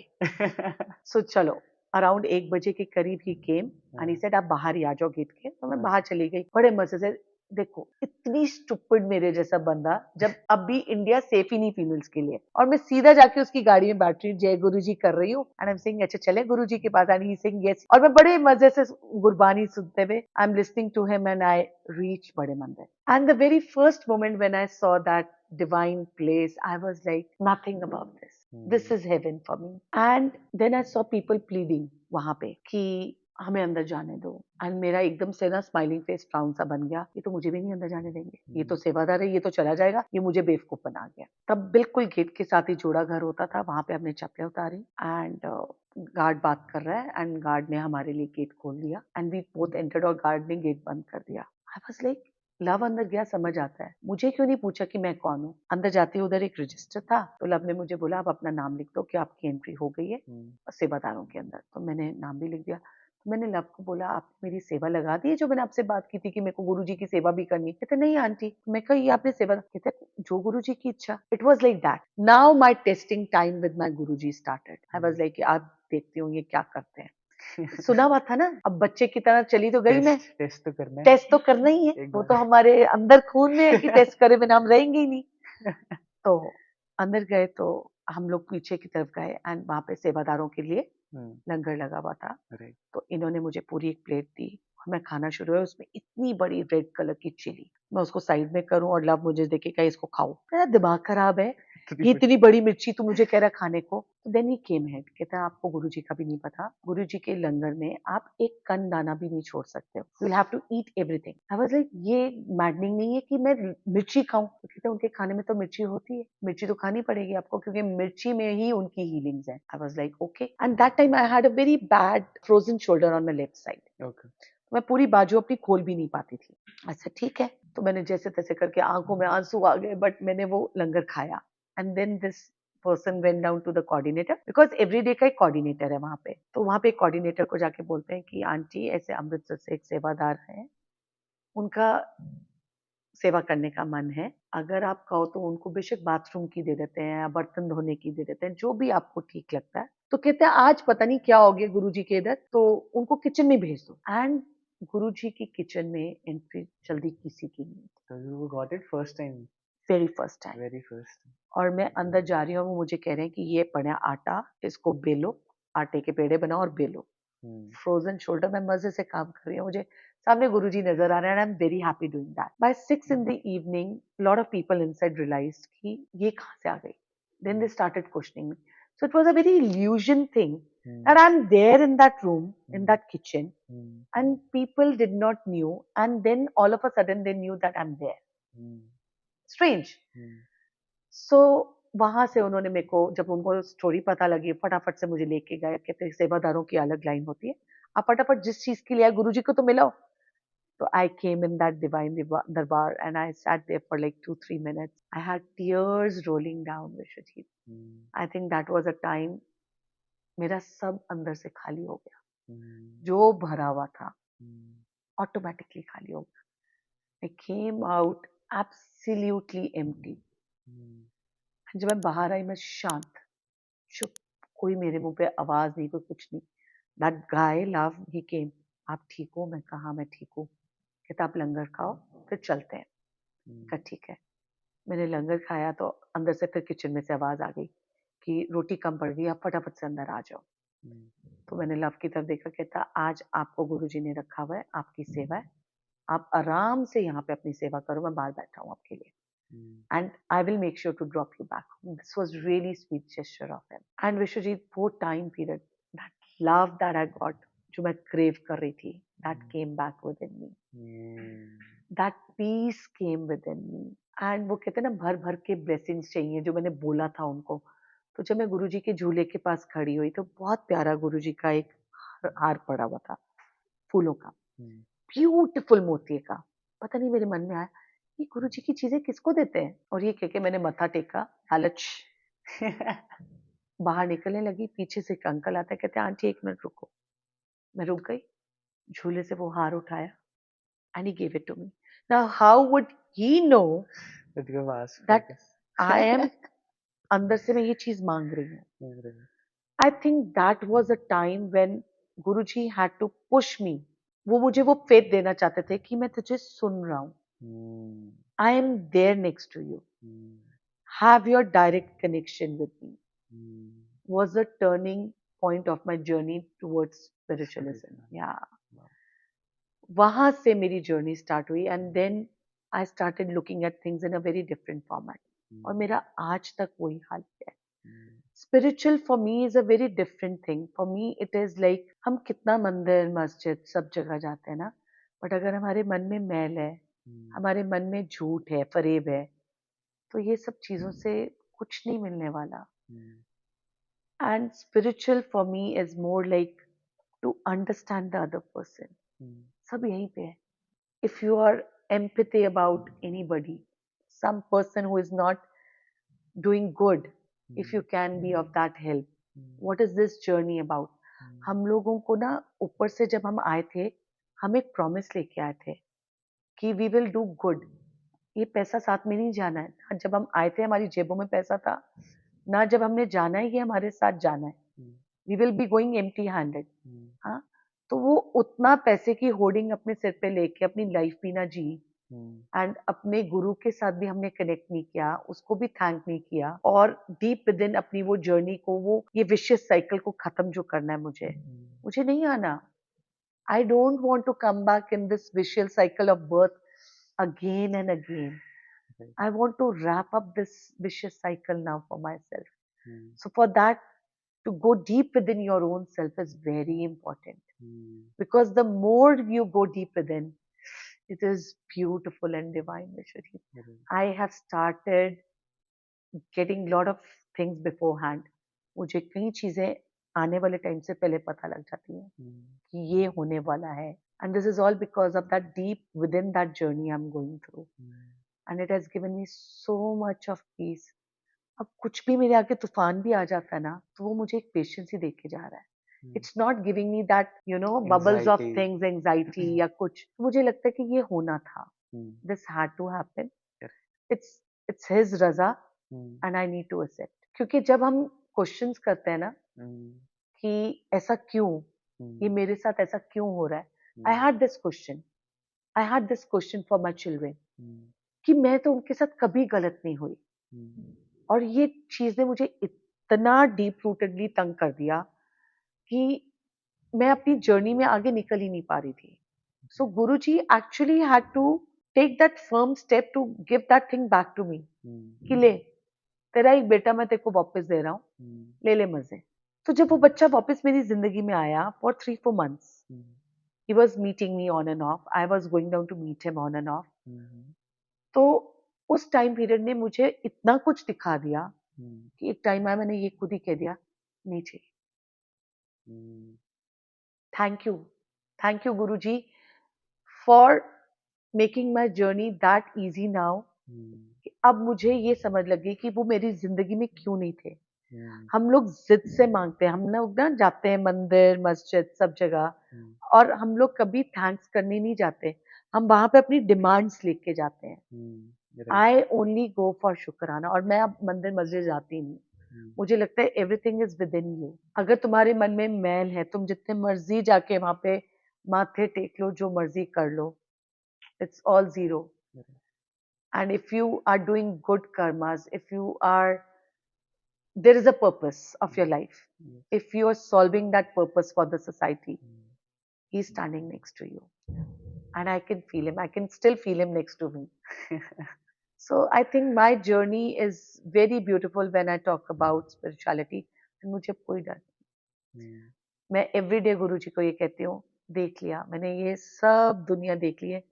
So चलो अराउंड 1 बजे के करीब ही केम एंड ही सेड आप बाहर ही आ जाओ गेट के. तो मैं बाहर चली गई बड़े मजे से. देखो इतनी स्टूपिड मेरे जैसा बंदा, जब अब भी इंडिया सेफ ही नहीं फीमेल्स के लिए, और मैं सीधा जाके उसकी गाड़ी में बैठ रही हूँ, जय गुरुजी कर रही हूँ. एंड आई एम सेइंग अच्छा चले गुरुजी के पास. And he saying yes. और मैं बड़े मजे से गुरबानी सुनते हुए I am listening to him and I reach बड़े मंदिर. And the very first moment when I saw that divine place, I was like nothing about this. This is heaven for me. And then I saw people pleading वहां पे कि हमें अंदर जाने दो. And मेरा एकदम से ना स्माइलिंग फेस फ्राउन सा बन गया. ये तो मुझे भी नहीं अंदर जाने देंगे, ये तो सेवादार है, ये तो चला जाएगा, ये मुझे बेवकूफ बना गया. तब बिल्कुल गेट के साथ ही जोड़ा घर होता था, वहां पे हमने चप्पलें उतारी एंड गार्ड बात कर रहा है एंड गार्ड ने हमारे लिए गेट खोल दिया एंड वी बोथ एंटर्ड और गार्ड ने गेट बंद कर दिया. आई वाज लाइक लव अंदर गया, समझ आता है. मुझे क्यों नहीं पूछा कि मैं कौन हूँ. अंदर जाते उधर एक रजिस्टर था, तो लव ने मुझे बोला आप अपना नाम लिख दो कि आपकी एंट्री हो गई है सेवादारों के अंदर. तो मैंने नाम भी लिख दिया. मैंने लव को बोला, आपने मेरी सेवा लगा दी है जो मैंने आपसे बात की थी कि मेरे को गुरुजी की सेवा भी करनी है? कहते नहीं आंटी। मैं कहा ये आपने सेवा, कहते जो गुरुजी की इच्छा। It was like that. Now my testing time with my Guruji started. I was like आप देखती हूँ ये क्या करते हैं। सुना हुआ था ना, अब बच्चे की तरह चली तो गई मैं। टेस्ट तो करना है, टेस्ट तो करना ही है, एक वो बार। तो हमारे अंदर खून में है कि टेस्ट करे बिना हम रहेंगे ही नहीं। तो अंदर गए तो हम लोग पीछे की तरफ गए एंड वहां पे सेवादारों के लिए लंगर लगा हुआ था। तो इन्होंने मुझे पूरी एक प्लेट दी और मैं खाना शुरू हुआ। उसमें इतनी बड़ी रेड कलर की चिली, मैं उसको साइड में करूं और लव मुझे देखे कहा इसको खाओ। मेरा दिमाग खराब है, ये इतनी बड़ी मिर्ची तू मुझे कह रहा खाने को। देन ही केम हेड, कहता आपको गुरुजी का भी नहीं पता, गुरुजी के लंगर में आप एक कन दाना भी नहीं छोड़ सकते हो, you will have to eat everything. I was like ये मैडनिंग नहीं है कि मैं मिर्ची खाऊं? तो कहते उनके खाने में तो मिर्ची होती है, मिर्ची तो खानी पड़ेगी आपको क्योंकि मिर्ची में ही उनकी हीलिंग्स है। आई was like okay. And that time I had a very bad frozen shoulder on my left side. मैं पूरी बाजू अपनी खोल भी नहीं पाती थी। अच्छा ठीक है, तो मैंने जैसे तैसे करके, आंखों में आंसू आ गए, बट मैंने वो लंगर खाया। And then this person went down to the coordinator, because every day का एक कोऑर्डिनेटर है वहां पे। तो वहां पे एक कोऑर्डिनेटर को जाके बोलते हैं कि आंटी ऐसे अमृतसर से एक सेवादार है, उनका सेवा करने का मन है, अगर आप कहो तो उनको बेशक बाथरूम की दे देते हैं या बर्तन धोने की दे देते हैं, जो भी आपको ठीक लगता है। तो कहते हैं आज पता नहीं क्या हो गया गुरुजी के इधर, तो उनको किचन में भेज दो। एंड गुरुजी की किचन में एंट्री जल्दी किसी की नहीं। So you got it first time, very first time. very first. और मैं अंदर जा रही हूँ, वो मुझे कह रहे हैं कि ये पड़ा आटा, इसको बेलो, आटे के पेड़े बनाओ और बेलो। फ्रोजन शोल्डर में मजे से काम कर रही हूँ, मुझे सामने गुरुजी नजर आ रहे हैं, I am very happy doing that. By 6 in the evening lot of people inside realized कि ये कहाँ से आ गई। then they started questioning me, so it was a very illusion thing that I'm there in that room, in that kitchen, and people did not knew, and then all of a sudden they knew that I'm there. Strange. सो वहां से उन्होंने मेरे को, जब उनको story पता लगी, फटाफट से मुझे लेके गए। कहते सेवादारों की अलग लाइन होती है, आप फटाफट जिस चीज के लिए आए गुरुजी को तो मिलाओ। तो I came in that divine darbar and I sat there for like 2-3 minutes. I had tears rolling down Vishwajeet. I think that was a time मेरा सब अंदर से खाली हो गया, जो भरा हुआ था ऑटोमेटिकली खाली हो गया। आई केम आउट एब्सोल्युटली एम्प्टी। जब मैं बाहर आई, मैं शांत, चुप, कोई मेरे मुंह पे आवाज नहीं, कोई कुछ नहीं। दैट गाय लव ही केम, आप ठीक हो? मैं कहा मैं ठीक हूँ। कहता आप लंगर खाओ फिर चलते हैं। कहा ठीक है। मैंने लंगर खाया तो अंदर से फिर किचन में से आवाज आ गई कि रोटी कम पड़ गई, आप फटाफट से अंदर आ जाओ। तो मैंने लव की तरफ देखा, कहता आज आपको गुरुजी ने रखा हुआ है, आपकी सेवा है, आप आराम से यहाँ पे अपनी सेवा करो, मैं बाहर बैठा हूँ आपके लिए। And I will make sure to drop you back. This was really sweet gesture of him. And Vishwajit, वो time period, that love that I got, जो मैं crave कर रही थी, that came back within me. That peace came within me. And वो कहते हैं ना, भर भर के blessings चाहिए, जो मैंने बोला था उनको। तो जब मैं गुरुजी के झूले के पास खड़ी हुई, तो बहुत प्यारा गुरुजी का एक हार पड़ा हुआ था फूलों का, ब्यूटीफुल मोती का। पता नहीं मेरे मन में आया, ये गुरुजी की चीजें किसको देते हैं? और ये कह के मैंने मत्था टेका, लालच। बाहर निकलने लगी, पीछे से एक अंकल आता है, कहते हैं आंटी 1 मिनट रुको। मैं रुक गई, झूले से वो हार उठाया and he give it to me. Now how would he know that I am, अंदर से मैं ये चीज मांग रही हूँ। I think that was a time when Guruji had to push me. वो मुझे वो फेथ देना चाहते थे कि मैं तुझे सुन रहा हूँ, I am there next to you, have your direct connection with me, was a turning point of my journey towards spiritualism. Yeah. वहां से मेरी जर्नी स्टार्ट हुई and then I started looking at things in a very different format. और मेरा आज तक वही हाल है। Spiritual for me is a very different thing. For me it is like, हम कितना मंदिर मस्जिद सब जगह जाते हैं ना, बट अगर हमारे मन में मैल है, हमारे मन में झूठ है, फरेब है, तो ये सब चीजों से कुछ नहीं मिलने वाला। And spiritual for me is more like to understand the other person. सब यहीं पे है। If you are empathy about anybody, some person who is not doing good, if you can be of that help, what is this journey about? हम लोगों को ना ऊपर से जब हम आए थे, हम एक प्रॉमिस लेके आए थे कि वी विल डू गुड। ये पैसा साथ में नहीं जाना है। हाँ, जब हम आए थे हमारी जेबों में पैसा था, ना जब हमने जाना है ये हमारे साथ जाना है। We will be going empty handed. हाँ, तो वो उतना पैसे की होर्डिंग अपने सिर पे लेके अपनी लाइफ भी ना जी, एंड अपने गुरु के साथ भी हमने कनेक्ट नहीं किया, उसको भी थैंक नहीं किया, और डीप विद इन अपनी वो जर्नी को, वो ये विशियस साइकिल को खत्म जो करना है मुझे, मुझे नहीं आना। I don't want to come back in this vicious cycle of birth again and again. I want to wrap up this vicious cycle now for myself. So for that, to go deep within your own self is very important, because the more you go deep within, it is beautiful and divine, Vishwajit. I have started getting lot of things beforehand. मुझे कई चीजें आने वाले time से पहले पता लग जाती हैं कि ये होने वाला है, and this is all because of that deep within that journey I'm going through, and it has given me so much of peace. अब कुछ भी मेरे आगे तूफान भी आ जाता है ना, तो वो मुझे एक पेशेंस ही दे के जा रहा है। It's not giving me that bubbles of anxiety. Things, anxiety या कुछ। मुझे लगता है कि ये होना था, this had to happen, it's it's his रजा, and I need to accept. क्योंकि जब हम क्वेश्चंस करते हैं ना कि ऐसा क्यों, ये मेरे साथ ऐसा क्यों हो रहा है, I had this question, I had this question for my children, कि मैं तो उनके साथ कभी गलत नहीं हुई, और ये चीज ने मुझे इतना डीप रूटेडली तंग कर दिया कि मैं अपनी जर्नी में आगे निकल ही नहीं पा रही थी। So Guru ji actually had to take that firm step to give that thing back to me, कि ले, तेरा एक बेटा मैं तेरे को वापस दे रहा हूँ, ले ले मजे। तो जब वो बच्चा वापस मेरी जिंदगी में आया for 3-4 months, he was meeting me on and off, I was going down to meet him on and off. तो उस टाइम पीरियड ने मुझे इतना कुछ दिखा दिया कि एक टाइम आया मैंने ये खुद ही कह दिया, नहीं चाहिए। Thank you Guru ji for making my journey that easy now. अब मुझे ये समझ लगी कि वो मेरी जिंदगी में क्यों नहीं थे। हम लोग जिद से मांगते हैं, हम लोग ना जाते हैं मंदिर मस्जिद सब जगह, और हम लोग कभी थैंक्स करने नहीं जाते, हम वहां पे अपनी डिमांड्स लेके जाते हैं। आई ओनली गो फॉर शुक्राना, और मैं अब मंदिर मस्जिद जाती नहीं। मुझे लगता है everything is with in you. अगर तुम्हारे मन में मैल है, तुम जितने मर्जी जाके वहां पे माथे टेक लो, जो मर्जी कर लो, it's all zero. And if you are doing good karmas, if you are, there is a purpose of your life, if you are solving that purpose for the society, he's standing next to you, and I can feel him, I can still feel him next to me. So I think my journey is very beautiful when I talk about spirituality, and मुझे कोई डर नहीं। मैं everyday गुरु जी को ये कहती हूँ, देख लिया मैंने, ये सब दुनिया देख ली है,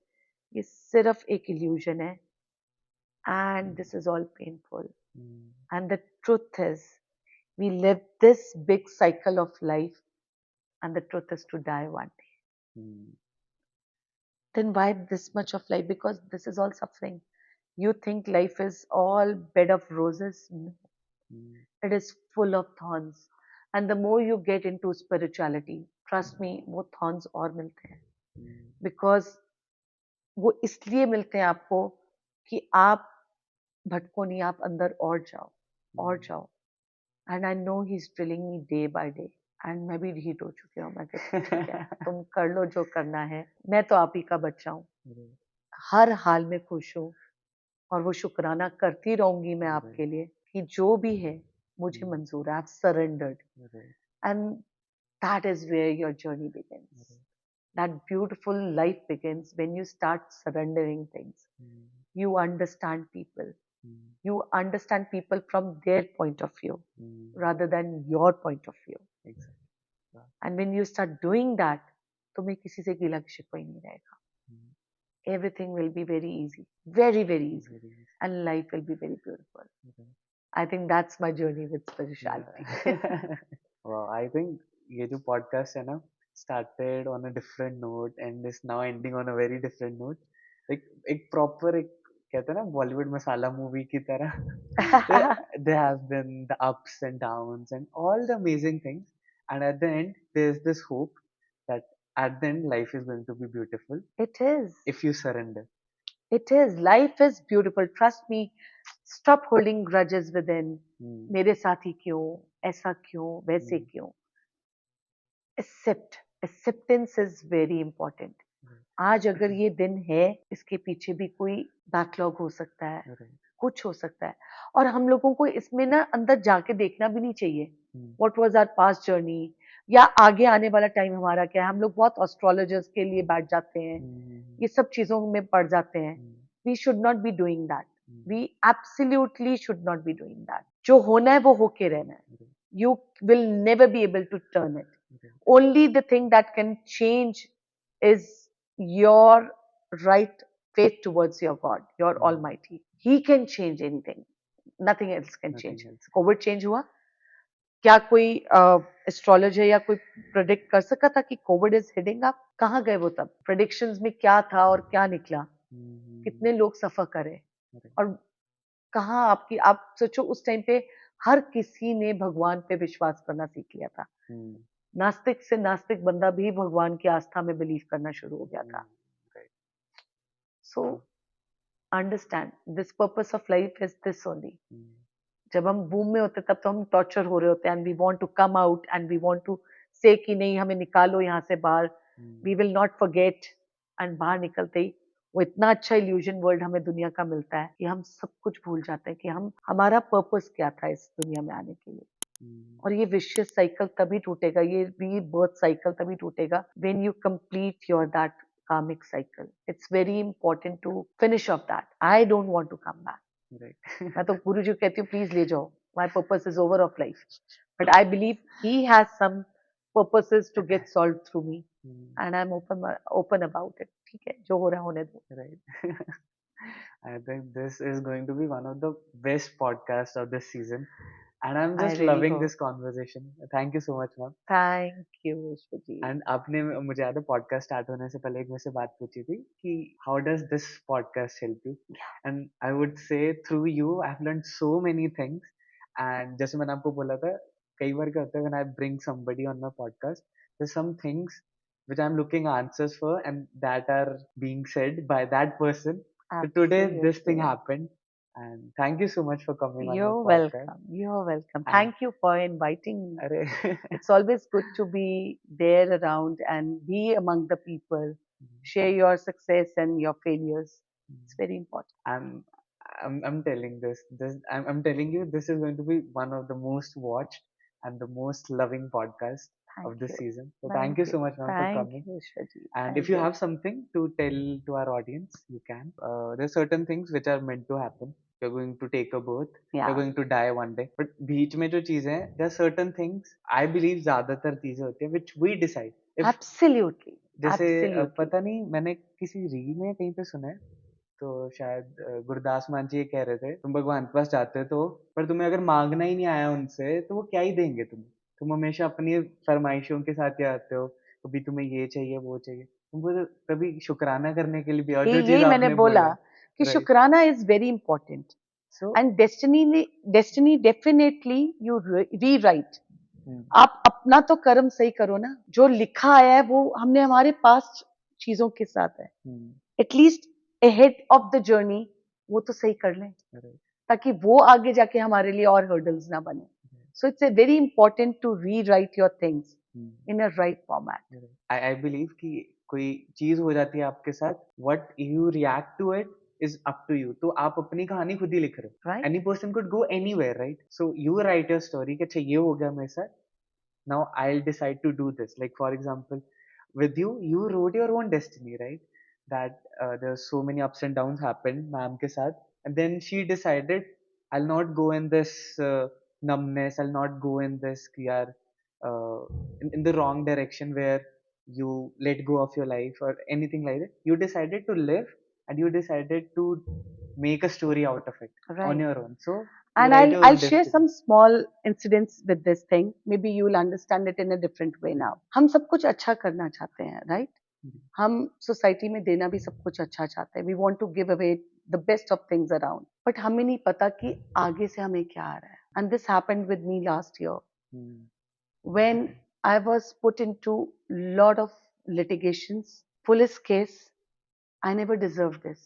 ये सिर्फ एक इल्यूजन है, and this is all painful. And the truth is, we live this big cycle of life, and the truth is to die one day. Then why this much of life? Because this is all suffering. You think life is all bed of roses? No. It is full of thorns. And the more you get into spirituality, trust me, वो thorns और मिलते हैं. Because वो इसलिए मिलते हैं आपको कि आप भटको नहीं, आप अंदर और जाओ, और जाओ। And I know he is drilling me day by day, and मैं भी ढीठ हो चुकी हूँ। मैं कहती हूँ ठीक है, तुम कर लो जो करना है, मैं तो आप ही का बच्चा हूँ, हर हाल में खुश हूँ, और वो शुक्राना करती रहूंगी मैं आपके लिए कि जो भी है मुझे मंजूर है। I surrendered, and that is where your journey begins. That beautiful life begins when you start surrendering things. You understand people. You understand people from their point of view rather than your point of view. Exactly. And when you start doing that, तुम्हें किसी से गिला शिकवा ही नहीं रहेगा. Everything will be very easy, very very easy, and life will be very beautiful. I think that's my journey with spirituality. Wow, I think ये जो podcast है ना, started on a different note and is now ending on a very different note. एक proper एक कहते हैं ना बॉलीवुड मसाला movie की तरह. There have been the ups and downs and all the amazing things, And at the end, there's this hope that at the end, life is going to be beautiful It is. if you surrender. It is. Life is beautiful. Trust me. Stop holding grudges within. Hmm. मेरे साथ ही क्यों, ऐसा क्यों, वैसे Hmm. क्यों. Accept. Acceptance is very important. Right. आज अगर ये दिन है, इसके पीछे भी कोई बैकलॉग हो सकता है, Right. कुछ हो सकता है, और हम लोगों को इसमें ना अंदर जाके देखना भी नहीं चाहिए. Hmm. What was our past journey? या आगे आने वाला टाइम हमारा क्या है. हम लोग बहुत एस्ट्रोलॉजर्स के लिए बैठ जाते हैं, Hmm. ये सब चीजों में पड़ जाते हैं. Hmm. We should not be doing that. Hmm. We absolutely should not be doing that. जो होना है वो होके रहना है. Right. You will never be able to turn it. Right. Only the thing that can change is your right faith towards your God, your Hmm. Almighty. He can change anything. Nothing else can Nothing change. else. Covid change हुआ. क्या कोई astrologer या कोई predict कर सका था कि Covid is hitting up. कहाँ गए वो तब. प्रेडिक्शंस में क्या था और क्या निकला. Hmm. कितने लोग सफर करे. Right. और कहाँ आपकी, आप सोचो उस टाइम पे हर किसी ने भगवान पे विश्वास करना सीख लिया था. Hmm. नास्तिक से नास्तिक बंदा भी भगवान की आस्था में बिलीव करना शुरू हो गया Hmm. था. Right. So understand this purpose of life is this only. Hmm. जब हम बूम में होते तब तो हम टॉर्चर हो रहे होते हैं and we want to come out and we want to say कि नहीं हमें निकालो यहाँ से बाहर. Hmm. We will not forget. And बाहर निकलते ही वो इतना अच्छा इल्यूजन वर्ल्ड हमें दुनिया का मिलता है कि हम सब कुछ भूल जाते हैं कि हम हमारा पर्पस क्या था इस दुनिया में आने के लिए. Hmm. और ये विशियस साइकिल तभी टूटेगा, ये रीबर्थ साइकिल तभी टूटेगा when you complete your that karmic cycle. It's very important to finish off that. I don't want to come back. Right. मैं तो गुरु जी को कहती हूँ प्लीज ले जाओ. My purpose is over of life. But I believe he has some purposes to get solved through me. Hmm. And I'm open about it. ठीक है, जो हो रहा है होने दो. Right. I think this is going to be one of the best podcasts of this season. And I'm I just really loving hope. this conversation. Thank you so much, ma'am. Thank you, Vishavjiit. And आपने मुझे याद है podcast start होने से पहले एक मुझसे बात पूछी थी कि how does this podcast help you. And I would say through you I have learn so many things. And जैसे मैंने आपको बोला था, कई बार क्या होता है when I bring somebody on my podcast, there some things which I'm looking answers for and that are being said by that person. So today this thing Absolutely. happened, and thank you so much for coming on my You're podcast. welcome. You're welcome. And Thank you for inviting me. अरे It's always good to be there around and be among the people. Share your success and your failures. It's very important. I'm I'm telling I'm telling you this is going to be one of the most watched and the most loving podcast Thank of this you. season. So thank Thank you you. so much, ma'am, for Thank coming. you, Shraji. And if Thank you you. have something to tell to our audience, you can. There are certain things which are meant to happen. You're going to take a birth. You're Yeah. going to die one day. But बीच में जो चीजें हैं, there are certain things I believe ज्यादातर चीजें होती हैं which we decide. If Absolutely. जैसे Absolutely. पता नहीं मैंने किसी रील में कहीं पे सुना है, तो शायद गुरदास मान जी ये कह रहे थे तुम भगवान के पास जाते हो तो, पर तुम्हें अगर मांगना ही नहीं आया उनसे तो वो क्या ही देंगे तुम्हें. तुम हमेशा अपनी फरमाइशों के साथ ही आते हो. कभी तुम्हें ये चाहिए वो चाहिए, तुमको तो कभी शुक्राना करने के लिए भी, और जो चीज यही मैंने आपने बोला बोला. कि राइट. शुक्राना is very important. So and destiny definitely you rewrite. आप अपना तो कर्म सही करो ना. जो लिखा आया है वो हमने हमारे पास चीजों के साथ है. At least ahead of the journey वो तो सही कर लें ताकि वो आगे जाके हमारे लिए और हर्डल्स ना बने. So it's very important to rewrite your things in a right format. I believe कि कोई चीज हो जाती है आपके साथ, what you react to it is up to you. तो आप अपनी कहानी खुद ही लिख रहे हो. Right. Any person could go anywhere, right. So you write your story कि अच्छा ये हो गया मेरे साथ, now I'll decide to do this. Like for example, with you, you wrote your own destiny, right? That there's so many ups and downs happened ma'am ke sath, and then she decided I'll not go in this numbness. I'll not go in this yaar, in the wrong direction where you let go of your life or anything like that. You decided to live, and you decided to make a story out of it on Right. your own. So you And write your I'll own share destiny. some small incidents with this thing. Maybe you will understand it in a different way now. हम सब कुछ अच्छा करना चाहते हैं, right? हम society में देना भी सब कुछ अच्छा चाहते हैं. We want to give away the best of things around. But हमें नहीं पता कि आगे से हमें क्या आ रहा है. And this happened with me last year. Hmm. When I was put into lot of litigations, police case. I never deserved this.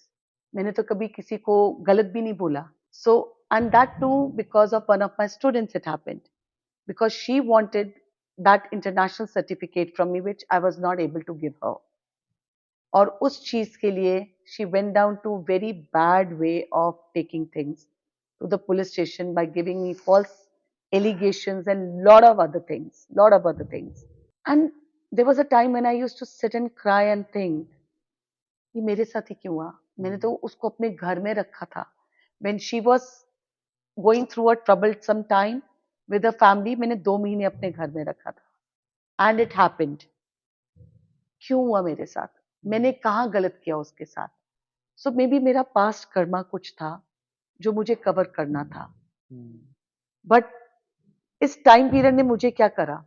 मैंने तो कभी किसी को गलत भी नहीं बोला. So, and that too because of one of my students it happened. Because she wanted that international certificate from me which I was not able to give her. और उस चीज के लिए she went down to very bad way of taking things to the police station by giving me false allegations and lot of other things. And there was a time when I used to sit and cry and think, ये मेरे साथ ही क्यों हुआ? मैंने तो उसको अपने घर में रखा था. When she was going through a troublesome time with her family, मैंने 2 महीने अपने घर में रखा था. And it happened. क्यों हुआ मेरे साथ? मैंने कहाँ गलत किया उसके साथ? So maybe मेरा past कर्मा कुछ था जो मुझे कवर करना था. But इस टाइम पीरियड ने मुझे क्या करा?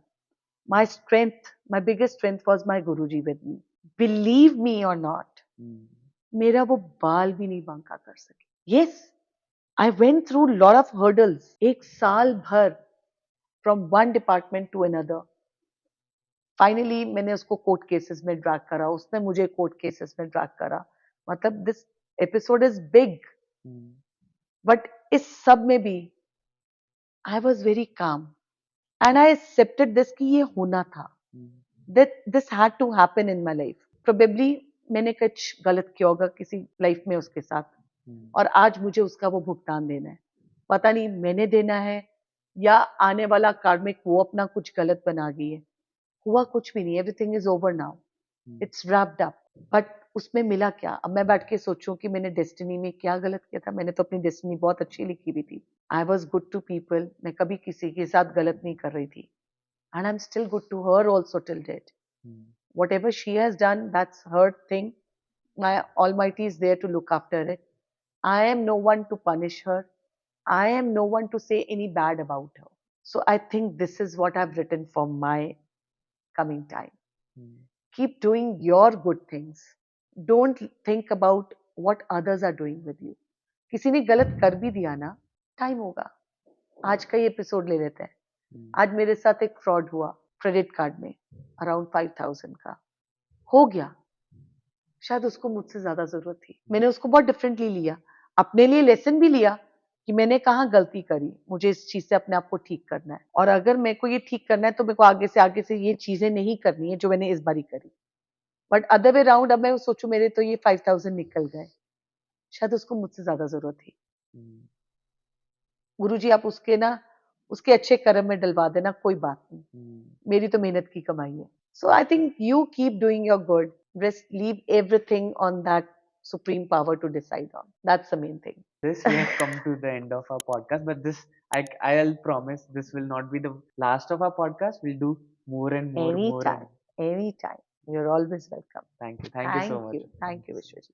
My strength, my biggest strength was my Guruji with me. Believe me or not, मेरा वो बाल भी नहीं बांका कर सके. Yes, I went through lot of hurdles. एक साल भर from one department to another. Finally मैंने उसको कोर्ट केसेस में ड्रैग करा, उसने मुझे कोर्ट केसेस में ड्रैग करा. मतलब this episode is big. But इस सब में भी I was very calm and I accepted this कि ये होना था. that this had to happen in my life. Probably मैंने कुछ गलत किया होगा किसी लाइफ में उसके साथ और आज मुझे उसका वो भुगतान देना है. पता नहीं मैंने देना है या आने वाला कार्मिक वो अपना कुछ गलत बना गई है. हुआ कुछ भी नहीं. Everything is over now. It's wrapped up. But उसमें मिला क्या? अब मैं बैठ के सोचूं कि मैंने डेस्टिनी में क्या गलत किया था. मैंने तो अपनी डेस्टिनी बहुत अच्छी लिखी हुई थी. I was good to people. मैं कभी किसी के साथ गलत नहीं कर रही थी. And I'm still good to her also till date. Whatever she has done, that's her thing. My Almighty is there to look after it. I am no one to punish her. I am no one to say any bad about her. So I think this is what I've written for my coming time. Keep doing your good things. Don't think about what others are doing with you. किसी ने गलत कर भी दिया ना, time होगा. आज का ही एपिसोड ले लेते हैं. आज मेरे साथ एक फ्रॉड हुआ क्रेडिट कार्ड में अराउंड 5,000 का. हो गया. शायद उसको मुझसे ज्यादा जरूरत थी. मैंने उसको बहुत डिफरेंटली लिया. अपने लिए लेसन भी लिया कि मैंने कहाँ गलती करी. मुझे इस चीज से अपने आप को ठीक करना है और अगर मेरे को ये ठीक करना है तो मेरे को आगे से ये चीजें नहीं करनी है जो मैंने इस बारी करी. बट अदर वे राउंड अब मैं सोचू मेरे तो ये 5,000 निकल गए. शायद उसको मुझसे ज्यादा जरूरत थी. गुरुजी आप उसके अच्छे कर्म में डलवा देना, कोई बात नहीं. मेरी तो मेहनत की कमाई है. So I think you keep doing your good. Rest, leave everything on that supreme power to decide on. That's the main thing. This we have come to the end of our podcast, but I'll promise this will not be the last of our podcast. We'll do more and more, more and Anytime, anytime. You're always welcome. thank you so much. Thank you, Vishwajit.